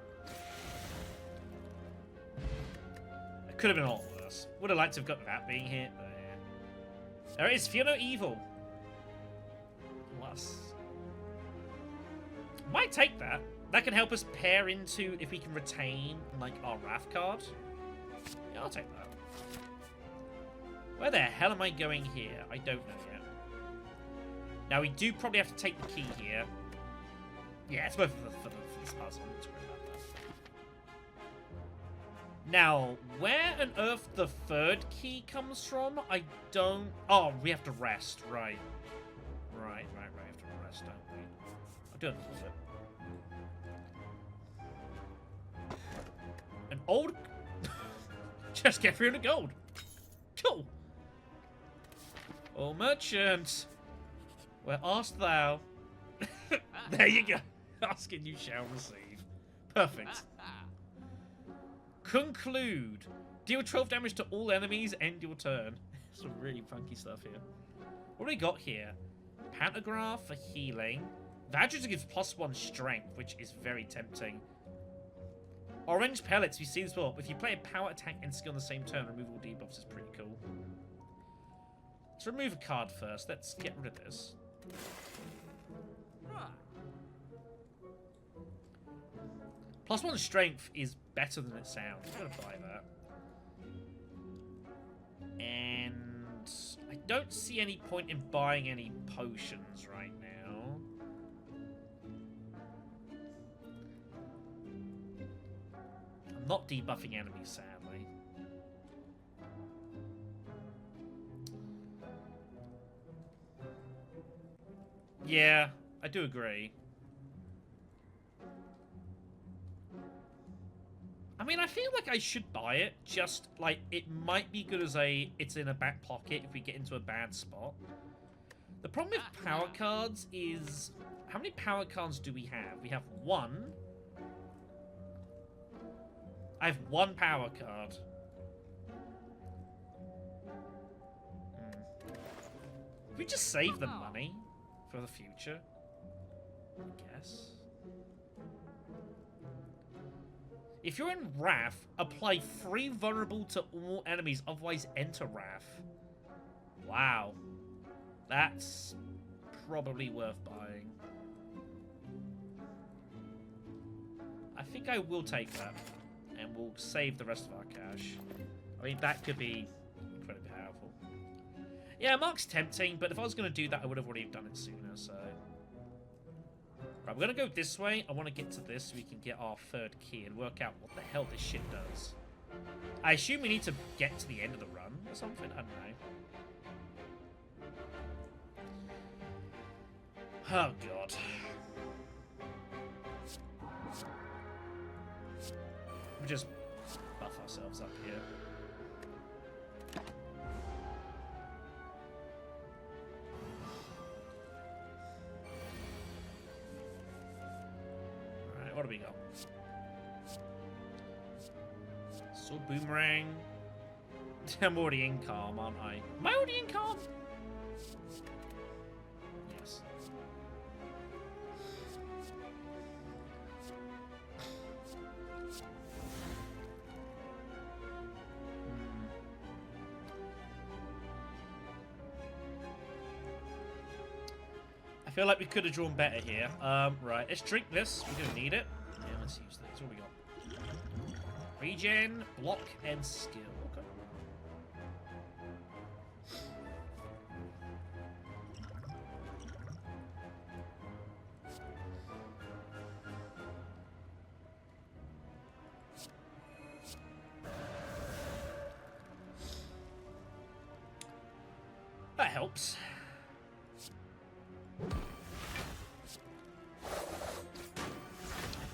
It could have been a lot worse. Would have liked to have got without being hit, but yeah. There it is, Fear No Evil. Plus. Might take that. That can help us pair into if we can retain, like, our Wrath card. Yeah, I'll take that. Where the hell am I going here? I don't know yet. Now, we do probably have to take the key here. Yeah, it's both for this puzzle. I'm not worried about that. Now, where on earth the third key comes from, I don't... Oh, we have to rest. Right. Right. We have to rest, don't we? I'll do it a little bit. An old... Just get 300 gold. Cool. Oh, merchant. Where art thou? There you go. Ask and you shall receive. Perfect. Conclude. Deal 12 damage to all enemies. End your turn. Some really funky stuff here. What do we got here? Pantograph for healing. Vajra gives +1 strength, which is very tempting. Orange pellets, we see this well. If you play a power attack and skill on the same turn, remove all debuffs is pretty cool. Let's remove a card first. Let's get rid of this. +1 strength is better than it sounds. I'm gonna buy that. And I don't see any point in buying any potions right now. I'm not debuffing enemies, sadly. Yeah, I do agree. I mean, I feel like I should buy it, just, like, it might be good as it's in a back pocket if we get into a bad spot. The problem with power cards is, how many power cards do we have? We have one. I have one power card. We just save the money for the future, I guess. If you're in Wrath, apply 3 vulnerable to all enemies, otherwise enter Wrath. Wow. That's probably worth buying. I think I will take that, and we'll save the rest of our cash. I mean, that could be incredibly powerful. Yeah, Mark's tempting, but if I was going to do that, I would have already done it sooner, so... Right, we're going to go this way. I want to get to this so we can get our third key and work out what the hell this shit does. I assume we need to get to the end of the run or something? I don't know. Oh, God. We'll just buff ourselves up here. Alright, what do we got? Sword Boomerang. I'm already in Calm, aren't I? Am I already in Calm? Yes. I feel like we could have drawn better here. Right, let's drink this. We're gonna need it. Yeah, let's use this. What do we got? Regen, block, and skill. Okay. That helps.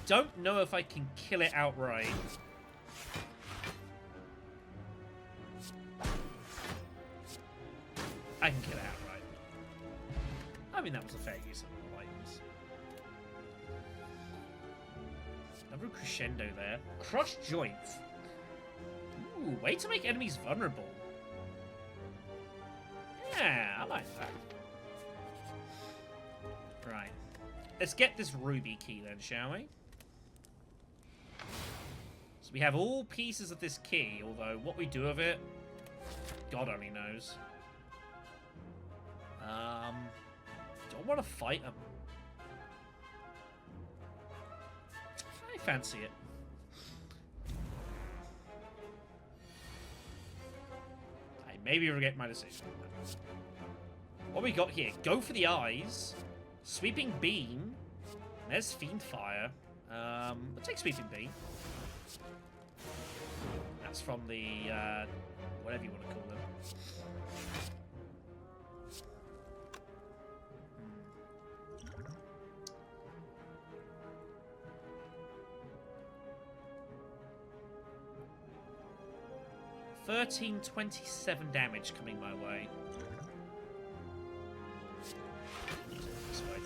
Don't know if I can kill it outright. I can kill it outright. I mean, that was a fair use of all items. Another crescendo there. Crushed joints. Ooh, way to make enemies vulnerable. Yeah, I like that. Right. Let's get this ruby key then, shall we? So we have all pieces of this key, although what we do with it, God only knows. Don't want to fight them. I fancy it. I maybe regret my decision. What we got here? Go for the eyes. Sweeping beam. There's fiend fire. We'll take sweeping beam. That's from the whatever you want to call them. 1327 damage coming my way. This way.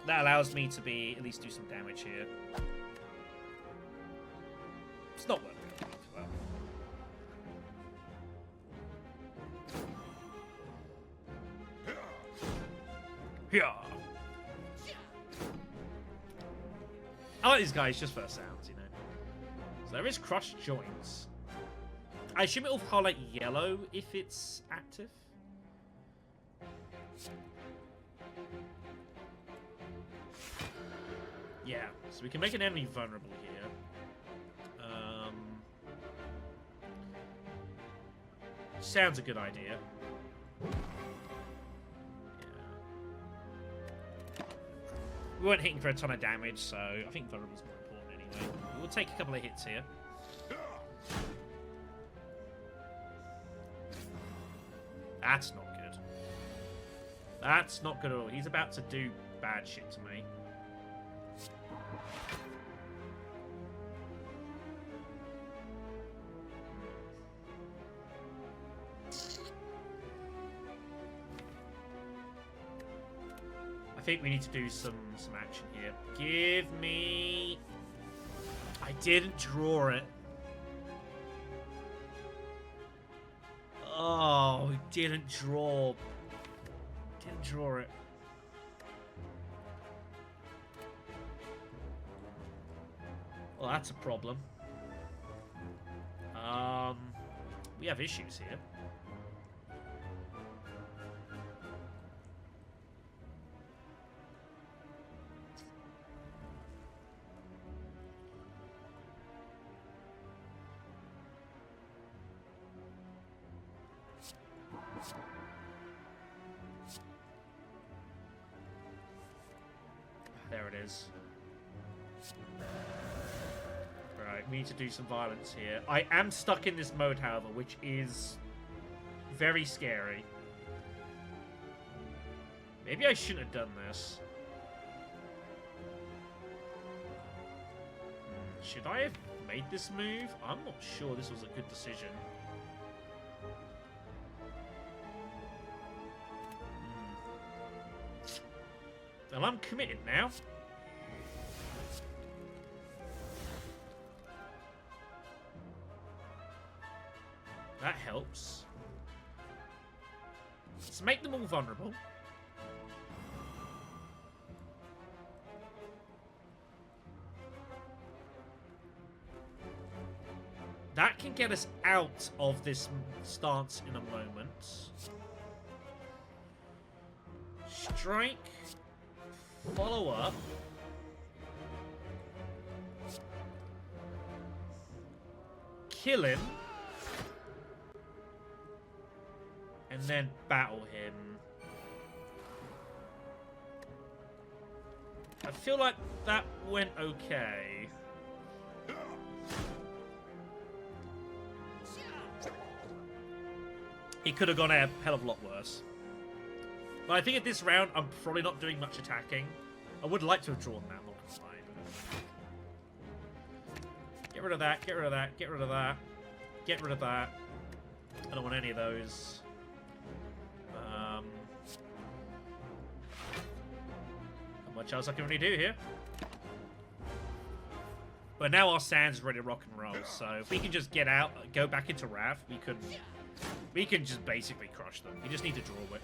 That allows me to be at least do some damage here. It's not worth it for that. Yeah. I like these guys just for the sounds, you know. So there is crushed joints. I assume it will highlight yellow if it's active. Yeah, so we can make an enemy vulnerable here. Sounds a good idea. Yeah. We weren't hitting for a ton of damage, so I think vulnerable's more important anyway. We'll take a couple of hits here. That's not good. That's not good at all. He's about to do bad shit to me. I think we need to do some action here. Give me... I didn't draw it. Oh, didn't draw. Didn't draw it. Well, that's a problem. We have issues here. There it is. Right, we need to do some violence here. I am stuck in this mode, however, which is very scary. Maybe I shouldn't have done this. Should I have made this move? I'm not sure this was a good decision. Well, I'm committed now. That helps. Let's make them all vulnerable. That can get us out of this stance in a moment. Strike. Follow up. Kill him. And then battle him. I feel like that went okay. He could have gone a hell of a lot worse. But I think at this round, I'm probably not doing much attacking. I would like to have drawn that, not gonna lie, but... Get rid of that, get rid of that, get rid of that. Get rid of that. I don't want any of those. Not much else I can really do here. But now our Sand's ready to rock and roll, so if we can just get out, go back into Wrath, we can just basically crush them. We just need to draw it.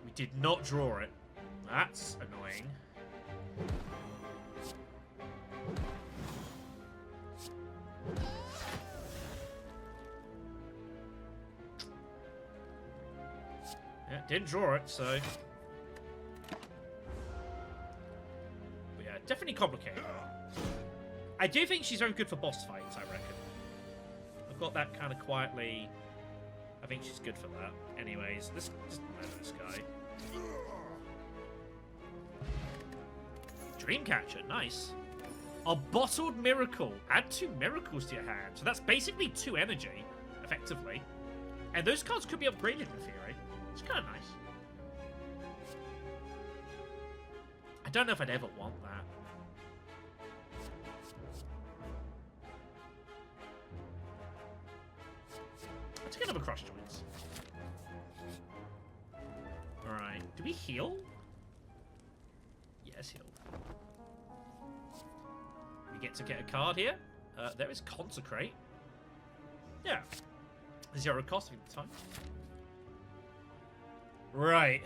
We did not draw it. That's annoying. Yeah, didn't draw it, so... But yeah, definitely complicated. I do think she's very good for boss fights, I reckon. I've got that kind of quietly... I think she's good for that. Anyways, let's just murder this guy. Dreamcatcher, nice. A bottled miracle. Add 2 miracles to your hand. So that's basically 2 energy, effectively. And those cards could be upgraded in theory. It's kind of nice. I don't know if I'd ever want that. Let's get another Crush Joints. Alright. Do we heal? Yes, heal. We get to get a card here. There is Consecrate. Yeah. 0 cost at the time. Right.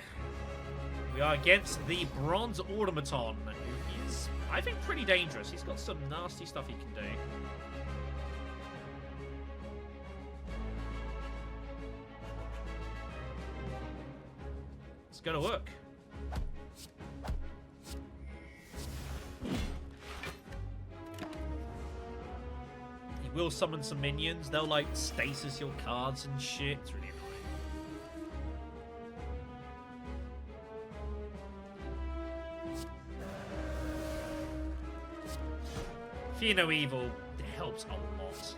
We are against the Bronze Automaton, who is, I think, pretty dangerous. He's got some nasty stuff he can do. Let's go to work. He will summon some minions. They'll, like, stasis your cards and shit. It's really annoying. Fear no evil. It helps a lot.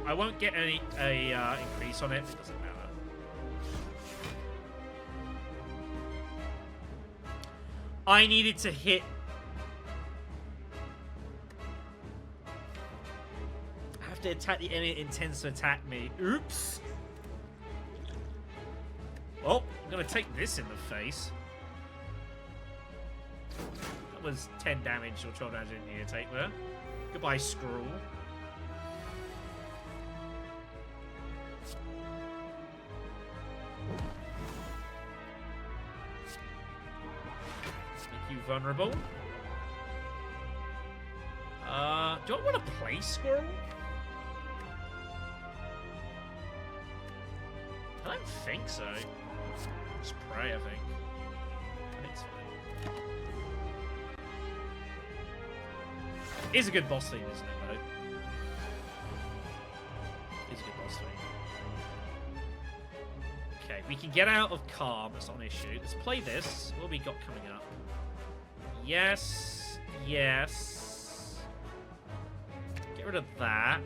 I won't get any increase on it. It doesn't matter. I needed to hit. I have to attack the enemy that intends to attack me. Oops. Oh, I'm gonna take this in the face. That was 10 damage or 12 damage I didn't need to take there. Goodbye, Scroll. Make you vulnerable. Do I want to play Squirrel? I don't think so. Just pray, I think. I think it's fine. It's a good boss theme, isn't it, though? It's a good boss theme. Okay, we can get out of Calm. That's not an issue. Let's play this. What have we got coming up? Yes. Yes. Get rid of that.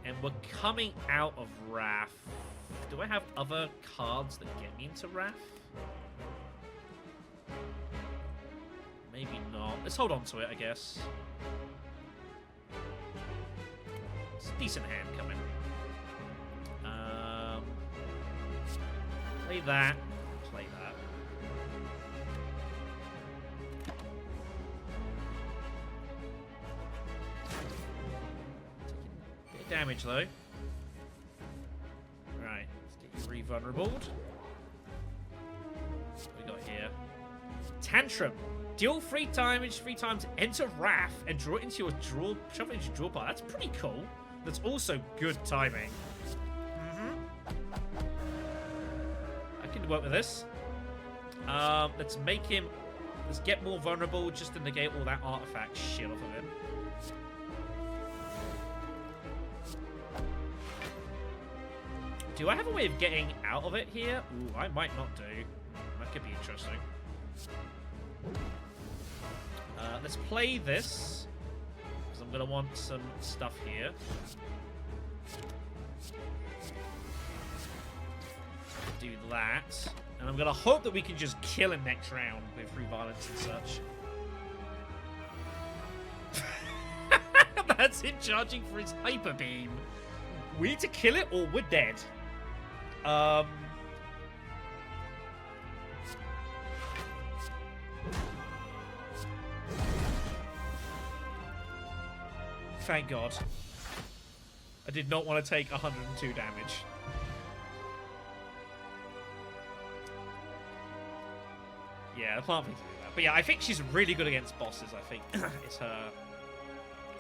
And we're coming out of Wrath. Do I have other cards that get me into Wrath? Maybe not. Let's hold on to it, I guess. It's a decent hand coming. Play that. Play that. Taking a bit of damage, though. Right. Let's get you re-vulnerable. What we got here? Tantrum. Deal 3 damage 3 times, enter Wrath, and draw it into your draw. Shove it into your draw pile. That's pretty cool. That's also good timing. I can work with this. Let's make him. Let's get more vulnerable just to negate all that artifact shit off of him. Do I have a way of getting out of it here? Ooh, I might not do. That could be interesting. Let's play this, because I'm going to want some stuff here. Do that. And I'm going to hope that we can just kill him next round with free violence and such. That's him charging for his hyper beam. We need to kill it or we're dead. Thank God. I did not want to take 102 damage. Yeah, the plant thing. But yeah, I think she's really good against bosses, I think. It's her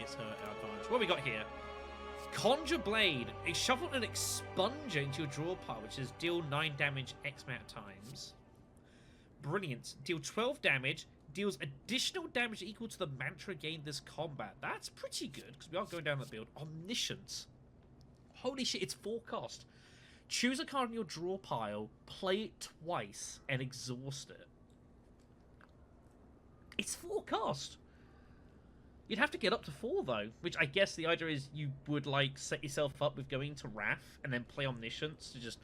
advantage. What we got here? Conjure Blade. Shovel an expunger into your draw pile, which is deal 9 damage X amount of times. Brilliant. Deal 12 damage. Deals additional damage equal to the mantra gained this combat. That's pretty good, because we are going down the build. Omniscience. Holy shit, it's 4 cost. Choose a card in your draw pile, play it twice, and exhaust it. It's 4 cost. You'd have to get up to 4, though, which I guess the idea is you would, like, set yourself up with going to Wrath and then play Omniscience to just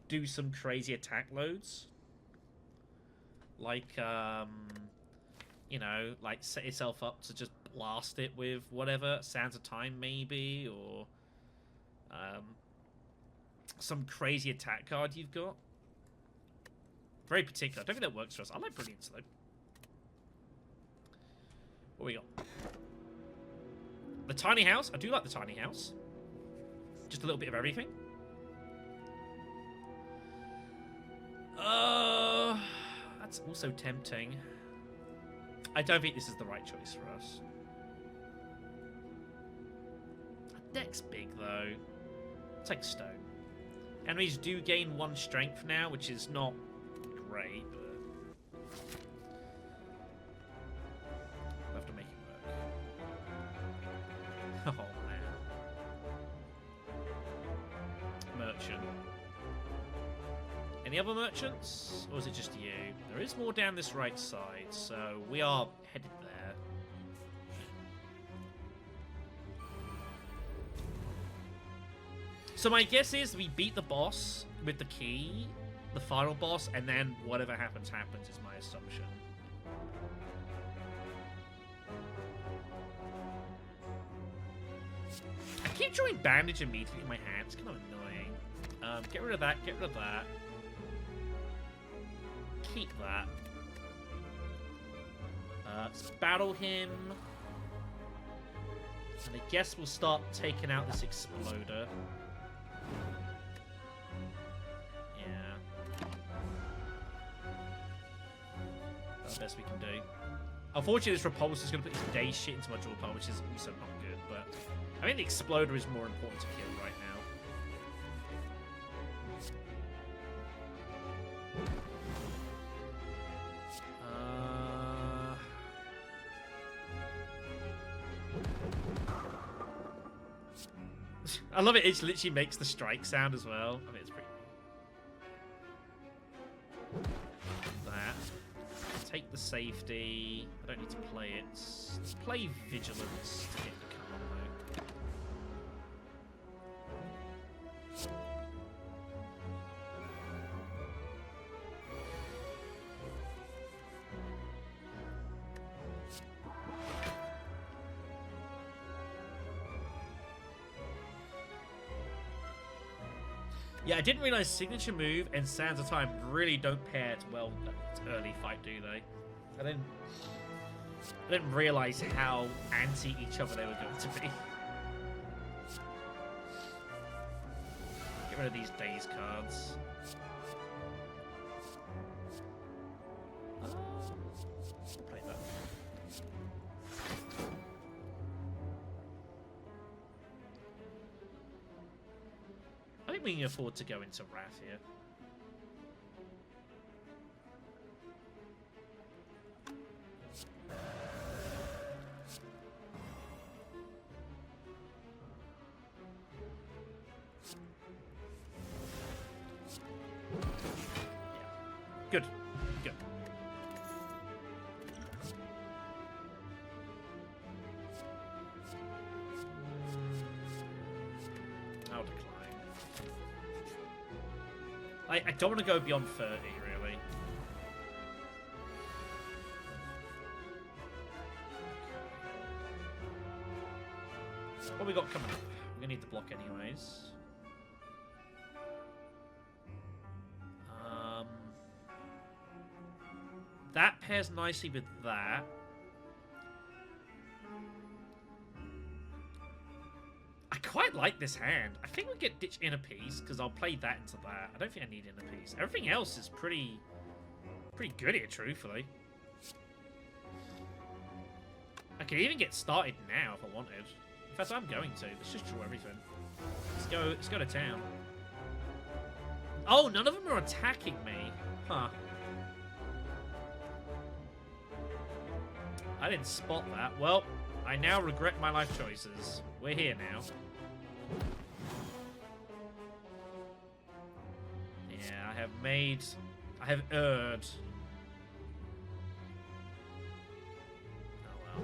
do some crazy attack loads. Like, you know, like, set yourself up to just blast it with whatever, Sands of Time, maybe, or some crazy attack card you've got. Very particular. I don't think that works for us. I like Brilliance, though. What we got? The tiny house. I do like the tiny house. Just a little bit of everything. That's also tempting. I don't think this is the right choice for us. That deck's big, though. I'll take Stone. Enemies do gain 1 strength now, which is not great, but... we'll have to make it work. Oh, man. Merchant. Any other merchants? Or is it just you? There is more down this right side, so we are headed there. So my guess is we beat the boss with the key, the final boss, and then whatever happens, happens is my assumption. I keep drawing bandage immediately in my hand. It's kind of annoying. Get rid of that, get rid of that. Keep that. Let's battle him. And I guess we'll start taking out this exploder. Yeah. That's the best we can do. Unfortunately, this repulsor is going to put his day shit into my draw pile, which is also not good, but I think the exploder is more important to kill right now. I love it. It literally makes the strike sound as well. I mean, it's pretty. That. Take the safety. I don't need to play it. Let's play Vigilance to get the card though. Yeah, I didn't realize Signature Move and Sands of Time really don't pair well at early fight, do they? I didn't realize how anti each other they were going to be. Get rid of these Daze cards. Play that. I think we can afford to go into Wrath here. Good. Good. I'll decline. I don't want to go beyond 30, really. What we got coming up? We're going to need the block anyways. That pairs nicely with that. quite like this hand. I think we'll get Ditch Inner Peace, because I'll play that into that. I don't think I need Inner Peace. Everything else is pretty good here, truthfully. I could even get started now if I wanted. In fact, I'm going to. Let's just draw everything. Let's go to town. Oh, none of them are attacking me. Huh. I didn't spot that. Well, I now regret my life choices. We're here now. Yeah, I have erred. Oh well.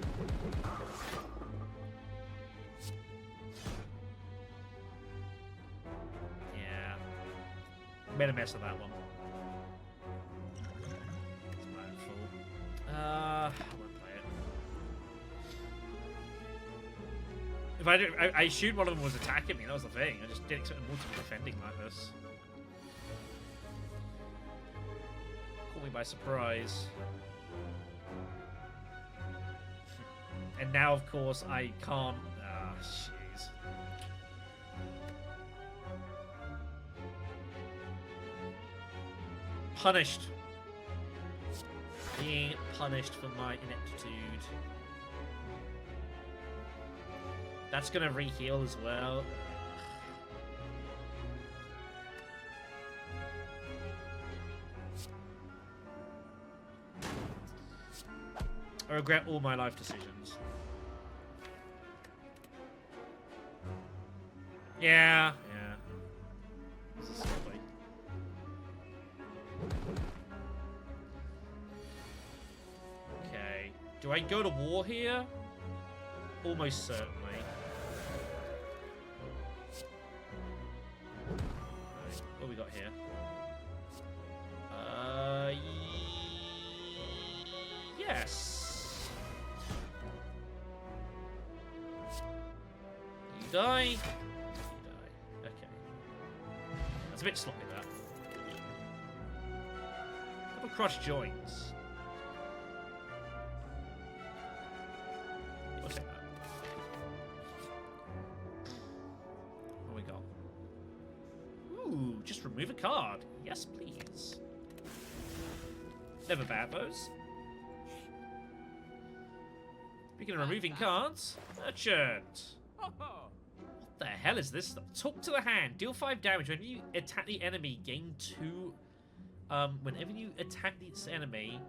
Yeah. Made a mess of that one. It's my own fault. I won't play it. If I assumed one of them was attacking me, that was the thing. I just didn't expect them all to be defending like this. Caught me by surprise. And now, of course, I can't... Ah, jeez. Punished. Being punished for my ineptitude. That's gonna re-heal as well. I regret all my life decisions. Yeah. This is silly. Okay. Do I go to war here? Almost certainly. Right, what have we got here? Yes. You die. You die. Okay. That's a bit sloppy, that. Couple crushed joints. We'll take that. What we got? Ooh, just remove a card. Yes, please. Never bad, those. Speaking of removing cards, merchant. What the hell is this stuff? Talk to the hand. Deal 5 damage. Whenever you attack the enemy, gain 2. Whenever you attack this enemy.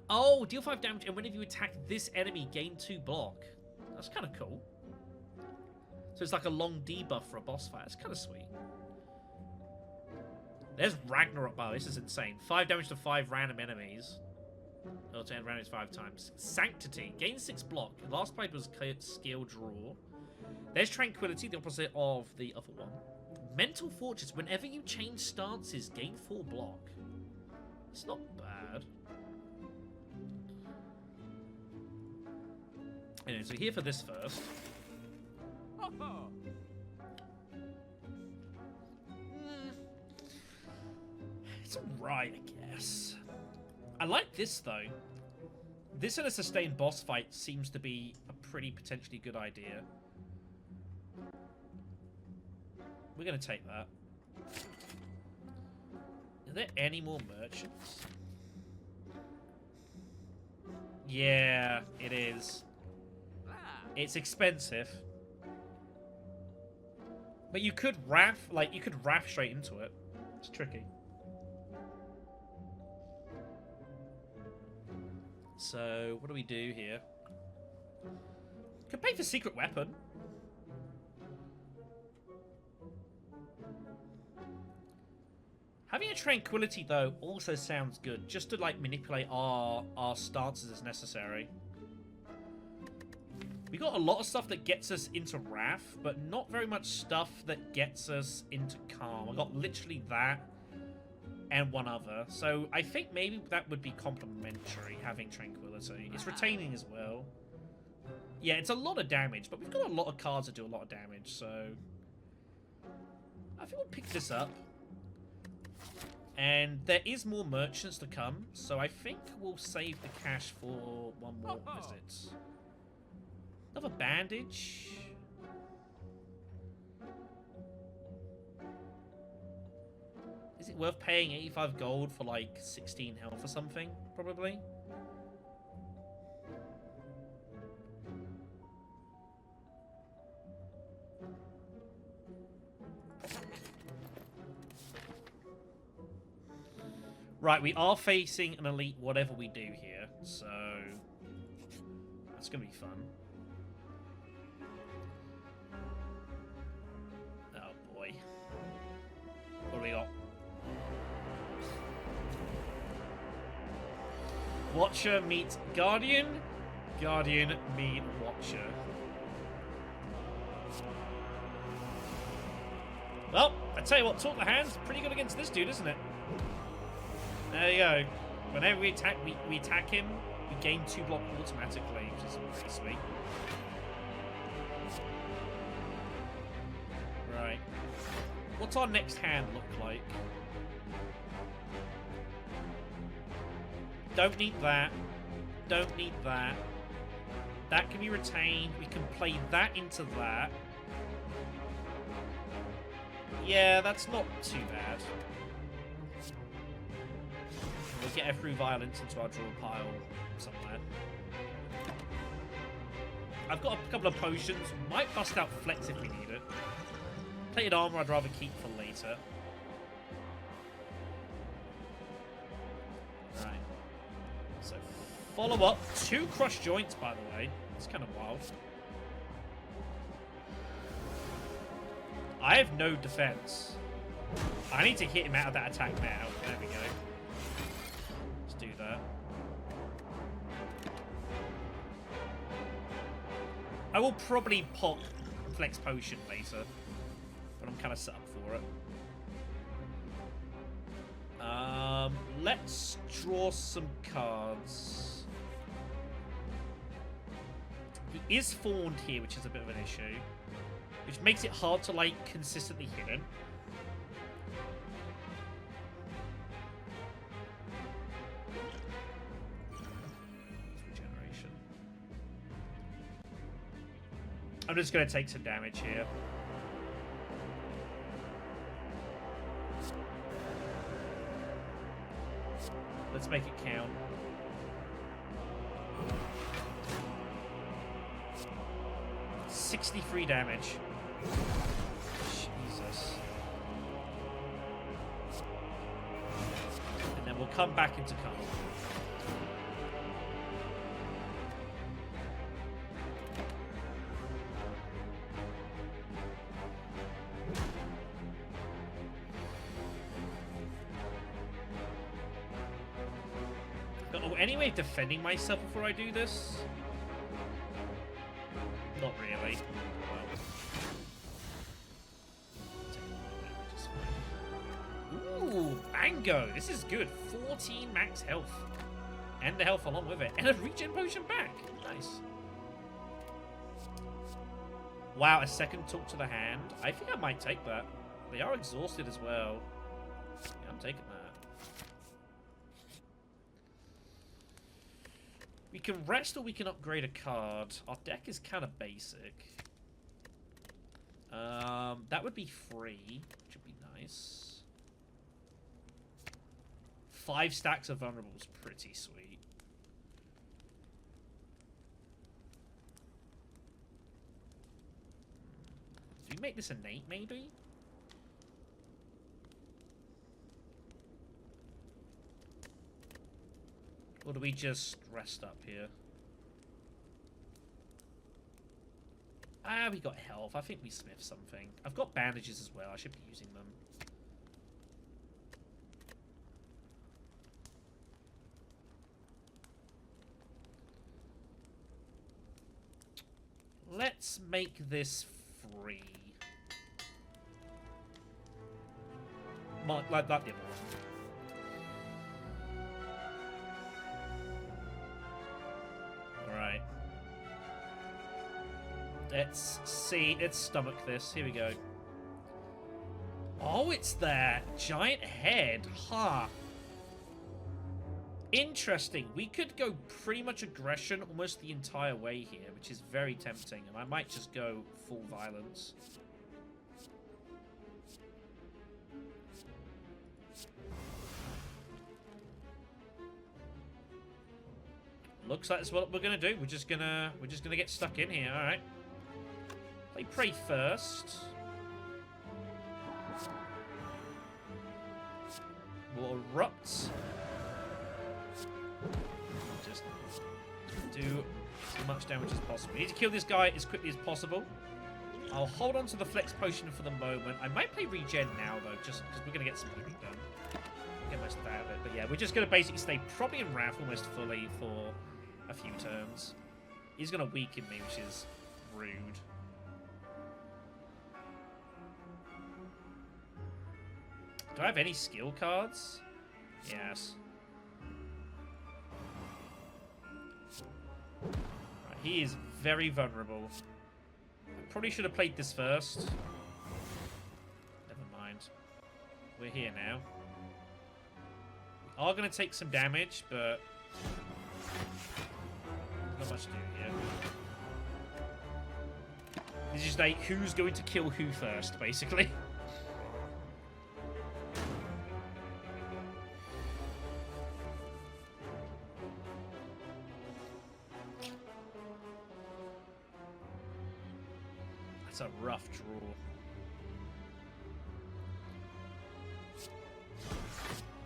Oh, deal 5 damage, and whenever you attack this enemy, gain 2 block. That's kind of cool. So it's like a long debuff for a boss fight. That's kind of sweet. There's Ragnarok. Wow, this is insane. 5 damage to 5 random enemies. Oh, to end randoms 5 times. Sanctity. Gain 6 block. Last pipe was skill draw. There's Tranquility, the opposite of the other one. Mental Fortress. Whenever you change stances, gain 4 block. It's not bad. Anyway, so here for this first. It's alright, I guess. I like this, though. This in a sustained boss fight seems to be a pretty potentially good idea. We're going to take that. Are there any more merchants? Yeah, it is. It's expensive. But you could Wrath, like, you could Wrath straight into it. It's tricky. So, what do we do here? Could pay for secret weapon. Having a Tranquility, though, also sounds good. Just to, like, manipulate our stances as necessary. We got a lot of stuff that gets us into Wrath, but not very much stuff that gets us into Calm. I got literally that and one other. So I think maybe that would be complementary, having Tranquility. It's retaining as well. Yeah, it's a lot of damage, but we've got a lot of cards that do a lot of damage, so I think we'll pick this up. And there is more merchants to come, so I think we'll save the cash for one more visit. Another bandage. it worth paying 85 gold for like 16 health or something? Probably. Right, we are facing an elite whatever we do here, so that's going to be fun. Oh boy. What do we got? Watcher meets Guardian. Guardian meet Watcher. Well, I tell you what, Talk the Hand's pretty good against this dude, isn't it? There you go. Whenever we attack him, we gain 2 block automatically, which is pretty sweet. Right. What's our next hand look like? Don't need that. Don't need that. That can be retained. We can play that into that. Yeah, that's not too bad. We'll get every violence into our draw pile somewhere. I've got a couple of potions. Might bust out Flex if we need it. Plated armor I'd rather keep for later. Right. So, follow up. 2 crushed joints, by the way. It's kind of wild. I have no defense. I need to hit him out of that attack now. There we go. Do that. I will probably pop Flex Potion later, but I'm kind of set up for it. Let's draw some cards. He is fawned here, which is a bit of an issue, which makes it hard to like consistently hit him. I'm just going to take some damage here. Let's make it count. $63 damage. Jesus. And then we'll come back into cover. Any way of defending myself before I do this? Not really. Well. Ooh, Mango! This is good. 14 max health. And the health along with it. And a regen potion back. Nice. Wow, a second Talk to the Hand. I think I might take that. They are exhausted as well. Yeah, I'm taking that. We can rest or we can upgrade a card. Our deck is kind of basic. That would be free, which would be nice. 5 stacks of vulnerable is pretty sweet. Do we make this innate, maybe? Or do we just rest up here? Ah, we got health. I think we smith something. I've got bandages as well. I should be using them. Let's make this free. Like that the other one. Right. Let's see. Let's stomach this. Here we go. Oh, it's that giant head. Ha. Huh. Interesting. We could go pretty much aggression almost the entire way here, which is very tempting. And I might just go full violence. Looks like that's what we're gonna do. We're just gonna get stuck in here. All right. Play Prey first. We'll erupt. Just do as much damage as possible. We need to kill this guy as quickly as possible. I'll hold on to the flex potion for the moment. I might play regen now though, just because we're gonna get some healing done. Get most out of it. But yeah, we're just gonna basically stay probably in Wrath almost fully for a few turns. He's gonna weaken me, which is rude. Do I have any skill cards? Yes. Right, he is very vulnerable. I probably should have played this first. Never mind. We're here now. We are going to take some damage, but not much to do here. This is just like who's going to kill who first, basically. That's a rough draw.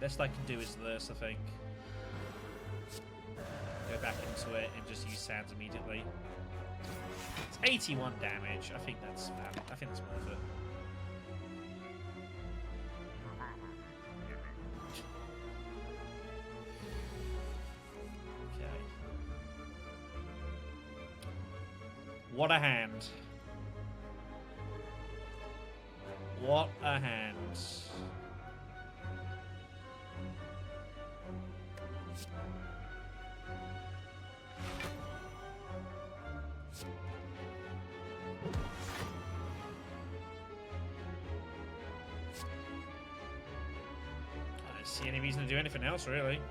Best I can do is this, I think. Go back into it and just use sands immediately. It's 81 damage. I think that's valid. I think that's worth it. Okay. What a hand. What a hand. I don't see any reason to do anything else, really.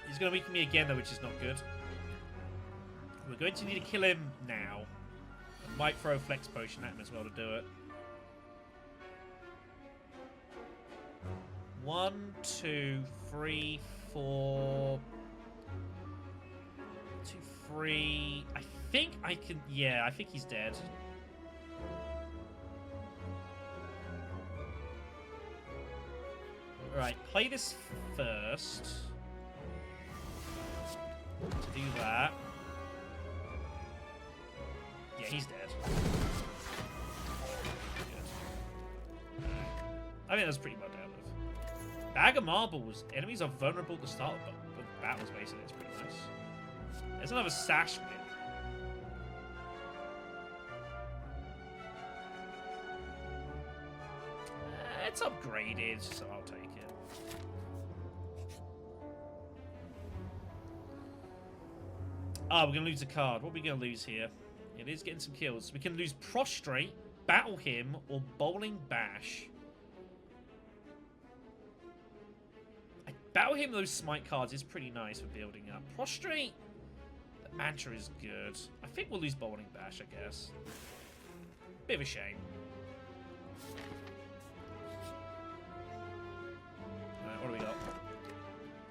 He's going to weaken me again, though, which is not good. We're going to need to kill him now. I might throw a flex potion at him as well to do it. 1, 2, 3, 4... 2, 3... I think I can... Yeah, I think he's dead. Right, play this first. To do that. Yeah, he's dead. Good. I think that's pretty well dealt with. Bag of Marbles. Enemies are vulnerable at the start of battles, basically. It's pretty nice. There's another Sash whip. It's upgraded, so I'll take it. Ah, we're going to lose a card. What are we going to lose here? It is getting some kills. We can lose Prostrate, Battle Him, or Bowling Bash. Battle Him, those smite cards, is pretty nice for building up. Prostrate, the Mantra is good. I think we'll lose Bowling Bash, I guess. Bit of a shame. Alright, what do we got?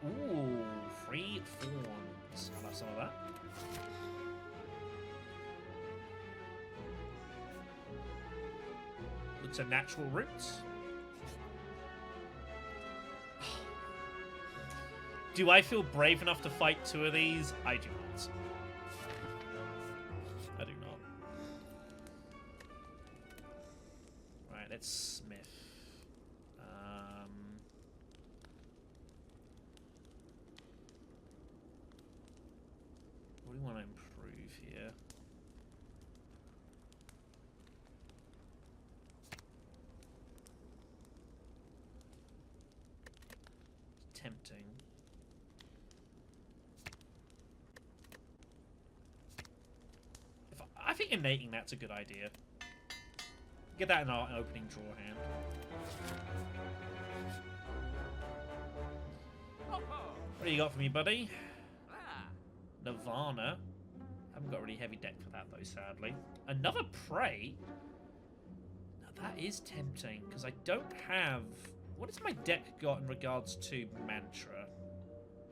Ooh, 3 Thorns. I'll have some of that. Looks a natural route. Do I feel brave enough to fight 2 of these? I do not. I do not. Right, let's smith. What do we want to improve here? Tempting. I think innating that's a good idea. Get that in our opening draw hand. What do you got for me, buddy? Nirvana. Haven't got a really heavy deck for that though, sadly. Another Prey. Now that is tempting because I don't have What has my deck got in regards to mantra?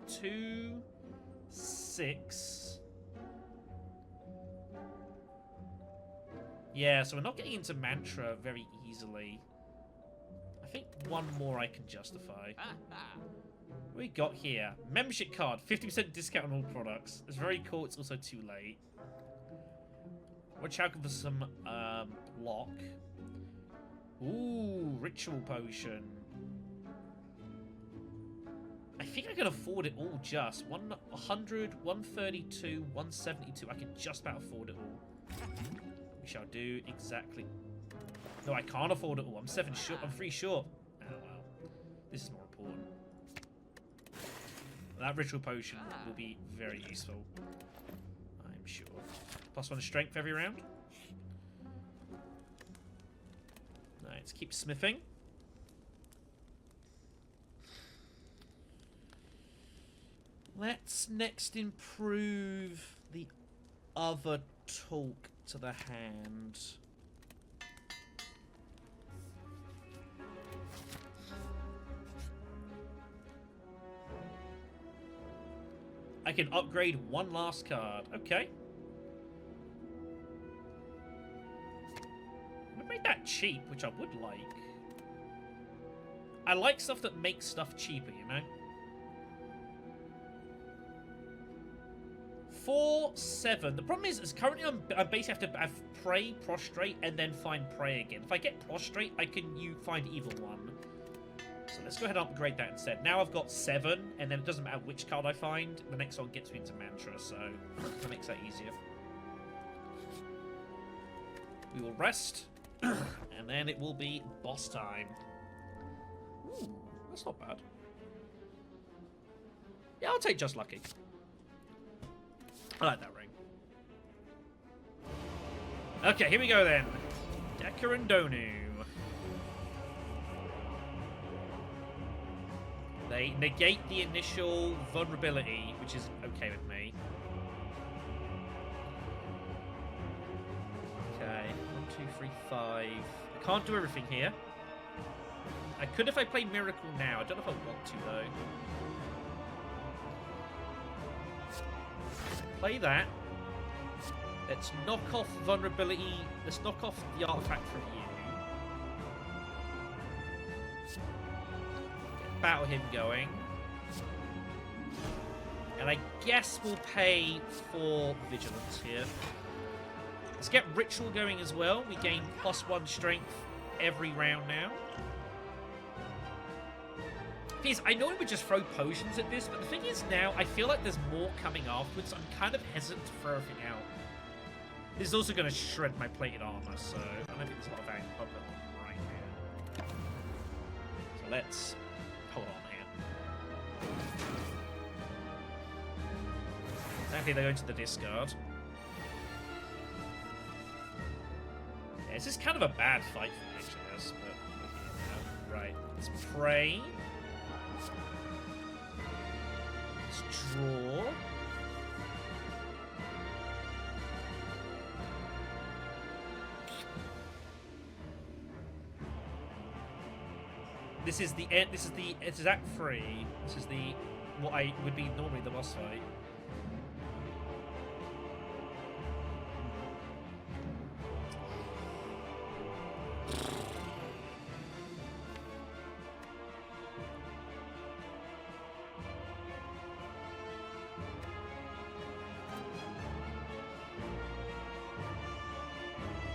2, 6. Yeah, so we're not getting into mantra very easily. I think one more I can justify. What we got here? Membership card, 50% discount on all products. It's very cool, it's also too late. Watch out for some block. Ooh, ritual potion. I think I can afford it all just. 100, 132, 172. I can just about afford it all. We shall do exactly. No, I can't afford it all. I'm 7 short. I'm 3 short. Oh well. This is more important. That ritual potion will be very useful. I'm sure. +1 strength every round. Let's keep smithing. Let's next improve the other talk to the hand. I can upgrade 1 last card. Okay. I'm gonna make that cheap, which I would like. I like stuff that makes stuff cheaper, you know? 4, 7. The problem is currently I basically have to have pray, prostrate, and then find pray again. If I get prostrate, I can find either one. So let's go ahead and upgrade that instead. Now I've got 7, and then it doesn't matter which card I find. The next one gets me into mantra, so that makes that easier. We will rest, and then it will be boss time. Ooh, that's not bad. Yeah, I'll take just lucky. I like that ring. Okay, here we go then. Decker and Donu. They negate the initial vulnerability, which is okay with me. Okay, 1, 2, 3, 5. I can't do everything here. I could if I play Miracle now. I don't know if I want to, though. Play that. Let's knock off vulnerability. Let's knock off the artifact from you. Battle him going. And I guess we'll pay for vigilance here. Let's get ritual going as well. We gain +1 strength every round now. Thing is, I know we would just throw potions at this, but the thing is now, I feel like there's more coming afterwards, so I'm kind of hesitant to throw everything out. This is also going to shred my plated armor, so I don't think there's a lot of value to put on right here. So let's hold on here. Exactly, they go into the discard. Yeah, this is kind of a bad fight for me, actually, this, but right. Let's pray. Draw. This is the end. This is Act 3. This is the what I would be normally the boss fight.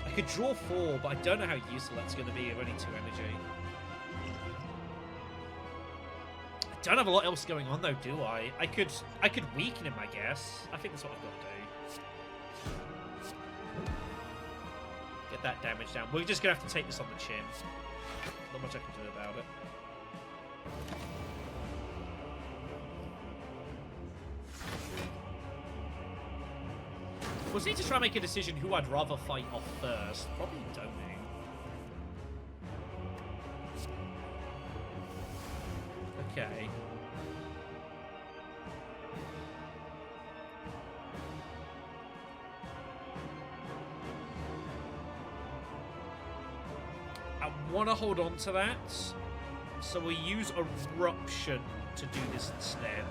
I could draw 4, but I don't know how useful that's going to be with only 2 energy. I don't have a lot else going on though, do I? I could weaken him, I guess. I think that's what I've got to do. Get that damage down. We're just going to have to take this on the chin. Not much I can do about it. We'll need to try and make a decision who I'd rather fight off first. Probably Donu. Okay. I want to hold on to that. So we'll use Eruption to do this instead.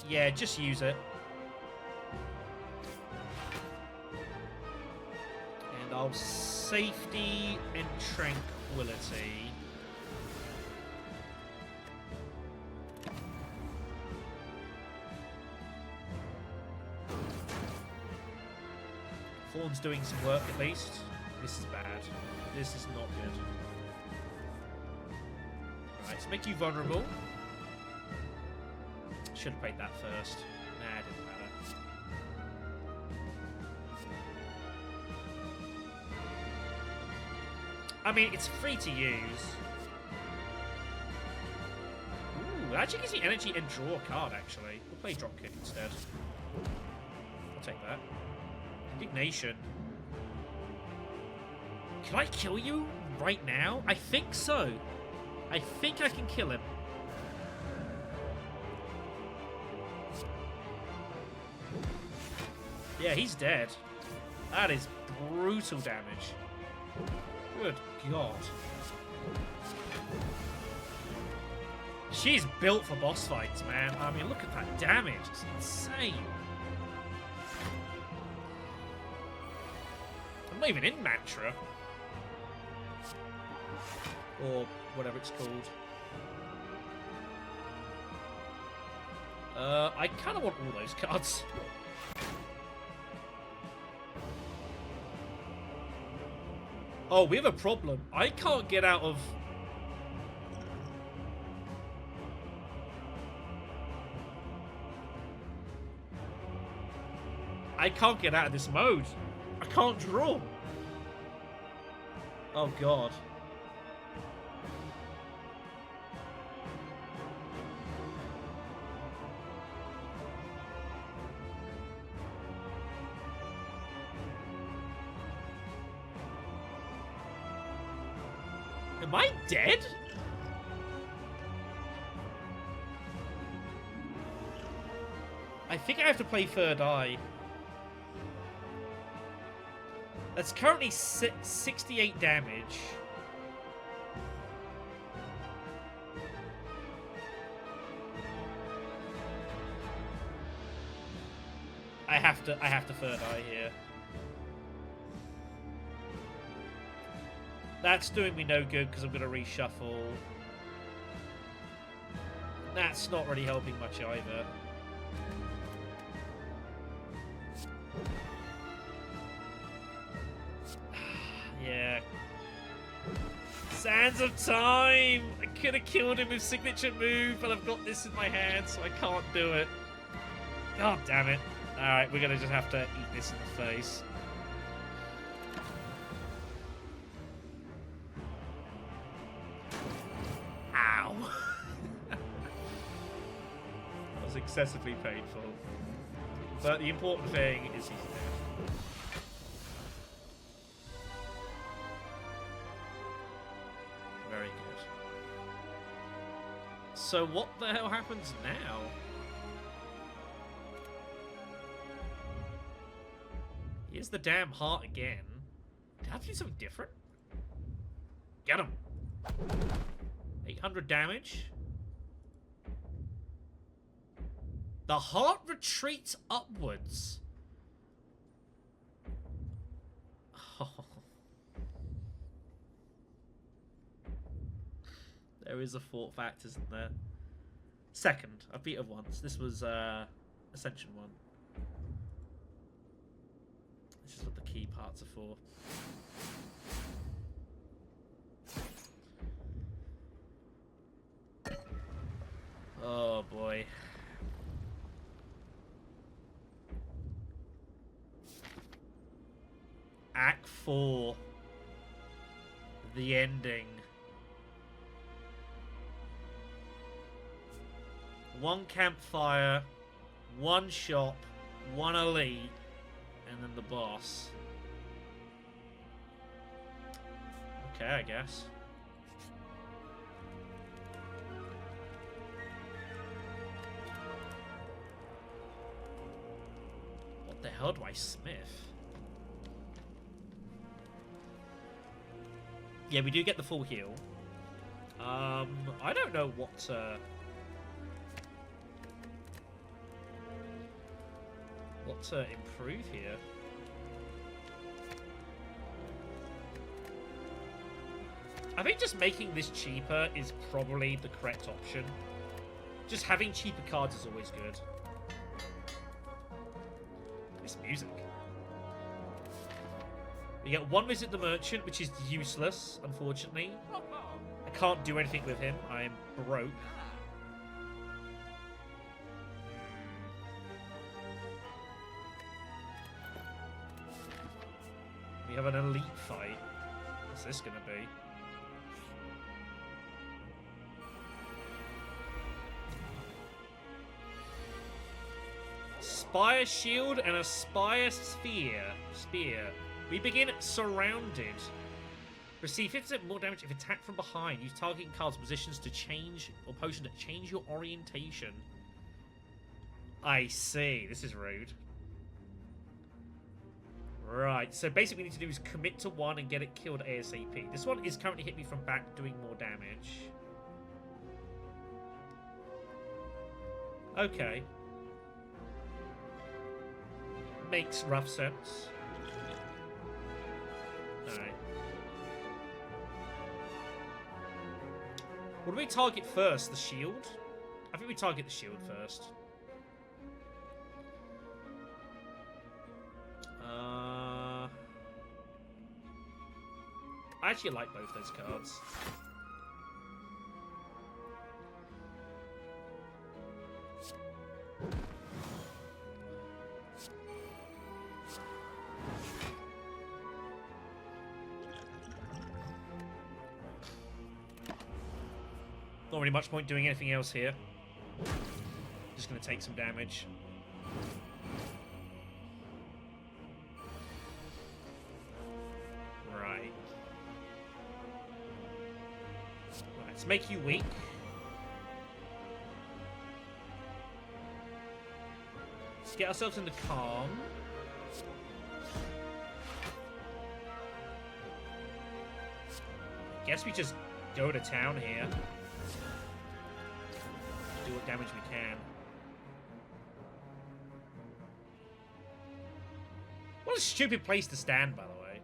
Yeah, just use it. And I'll safety and tranquility. Thorn's doing some work at least. This is bad. This is not good. Right, let's make you vulnerable. Should have played that first. Nah, it didn't matter. I mean, it's free to use. Ooh, it actually gives me energy and draw a card, actually. We'll play Dropkick instead. I'll take that. Indignation. Can I kill you right now? I think so. I think I can kill him. Yeah, he's dead. That is brutal damage. Good God. She's built for boss fights, man. I mean, look at that damage. It's insane. I'm not even in Mantra. Or whatever it's called. I kind of want all those cards. Oh, we have a problem. I can't get out of... I can't get out of this mode. I can't draw. Oh, God. Am I dead? I think I have to play Third Eye. That's currently 68 damage. I have to Third Eye here. That's doing me no good because I'm going to reshuffle. That's not really helping much either. Yeah. Sands of Time! I could have killed him with signature move, but I've got this in my hand, so I can't do it. God damn it. Alright, we're going to just have to eat this in the face. Ow! That was excessively painful. But the important thing is he's dead. Very good. So what the hell happens now? Here's the damn heart again. Did I have to do something different? Get him! 800 damage. The heart retreats upwards. Oh. There is a fourth act, isn't there? Second. I beat her once. This was Ascension 1. This is what the key parts are for. Oh boy. Act 4. The ending. One campfire, one shop, one elite, and then the boss. Okay, I guess. hell do I smith? Yeah, we do get the full heal. I don't know what to improve here. I think just making this cheaper is probably the correct option. Just having cheaper cards is always good. This music. We get one visit the merchant, which is useless, unfortunately. I can't do anything with him. I am broke. We have an elite fight. What's this gonna be? Spire shield and a Spire spear. We begin surrounded. Receive 50% more damage if attacked from behind. Use targeting cards' positions to change or potion to change your orientation. I see. This is rude. Right, so basically what we need to do is commit to one and get it killed ASAP. This one is currently hitting me from back, doing more damage. Okay. Makes rough sense. Alright. What do we target first? The shield? I think we target the shield first. I actually like both those cards. Not really much point doing anything else here. Just going to take some damage. Right. Let's make you weak. Let's get ourselves into calm. Guess we just go to town here. Do what damage we can. What a stupid place to stand, by the way.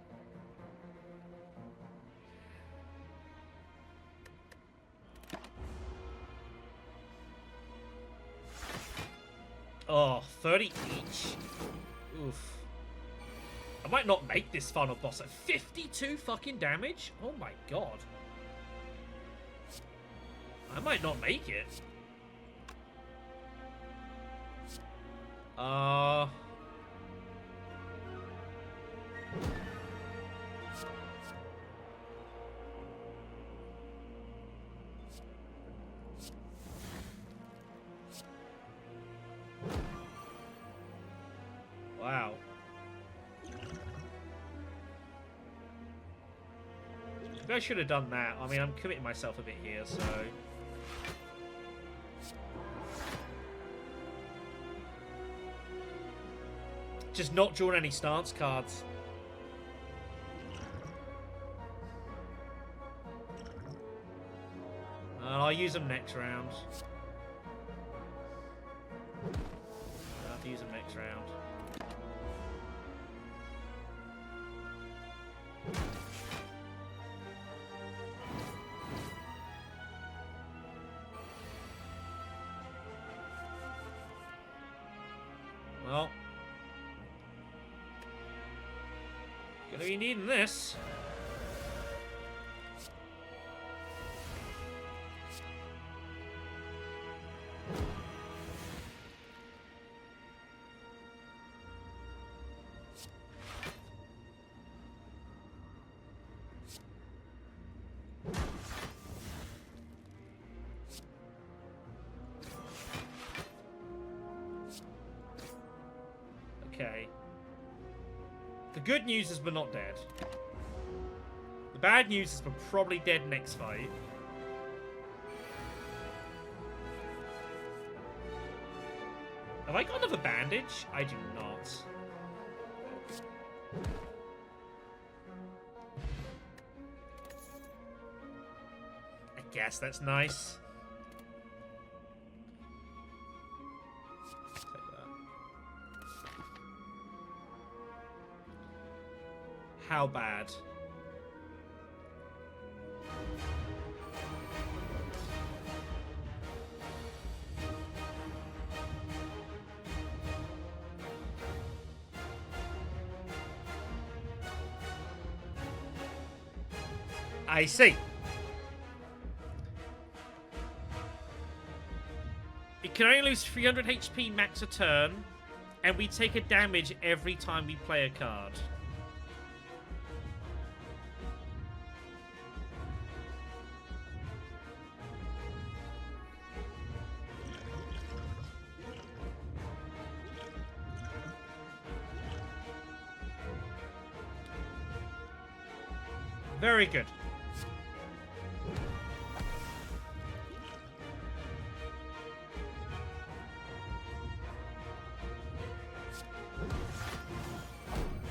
Oh, 30 each? Oof. I might not make this final boss at 52 fucking damage? Oh my god. I might not make it. Wow. Maybe I should have done that. I mean, I'm committing myself a bit here, so... Just not drawing any stance cards. I'll use them next round. I'll have to use them next round. Well. Gonna be needing this. Okay. The good news is we're not dead. The bad news is we're probably dead next fight. Have I got another bandage? I do not. I guess that's nice. Take that. How bad? I see. It can only lose 300 HP max a turn, and we take a damage every time we play a card. Very good.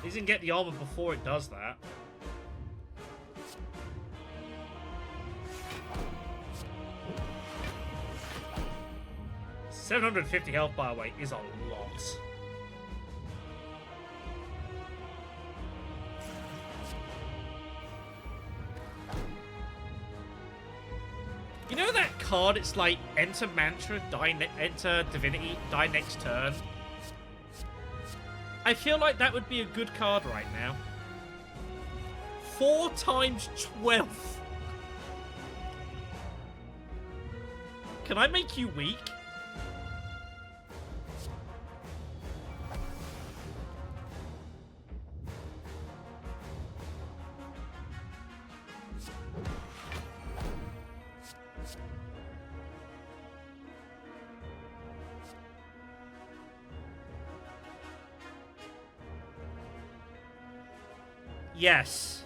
He doesn't get the armor before it does that. $750 health, by the way, is a lot. You know that card? It's like enter mantra, enter divinity, die next turn. I feel like that would be a good card right now. 4 times 12. Can I make you weak? Yes.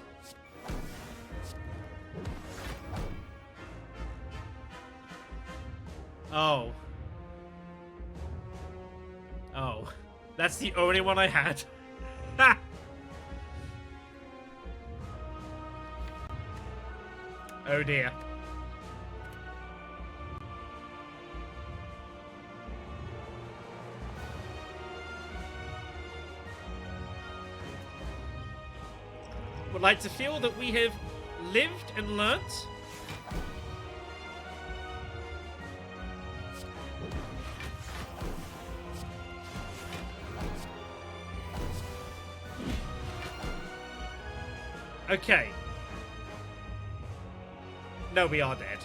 Oh. Oh. That's the only one I had. Ha! Oh dear. Would like to feel that we have lived and learnt. Okay. No, we are dead.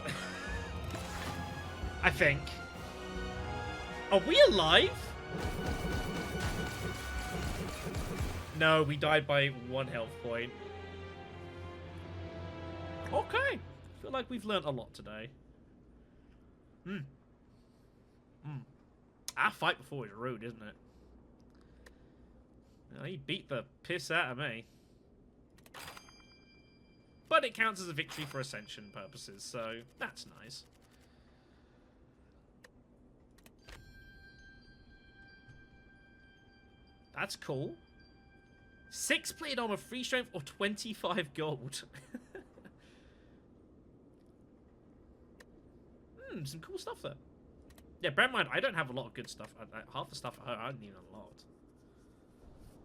I think. Are we alive? No, we died by 1 health point. Okay. I feel like we've learnt a lot today. Our fight before was rude, isn't it? Well, he beat the piss out of me. But it counts as a victory for Ascension purposes, so that's nice. That's cool. 6 plate armor, 3 strength, or 25 gold. Some cool stuff there. Yeah, bear in mind, I don't have a lot of good stuff. Half the stuff I don't even have a lot.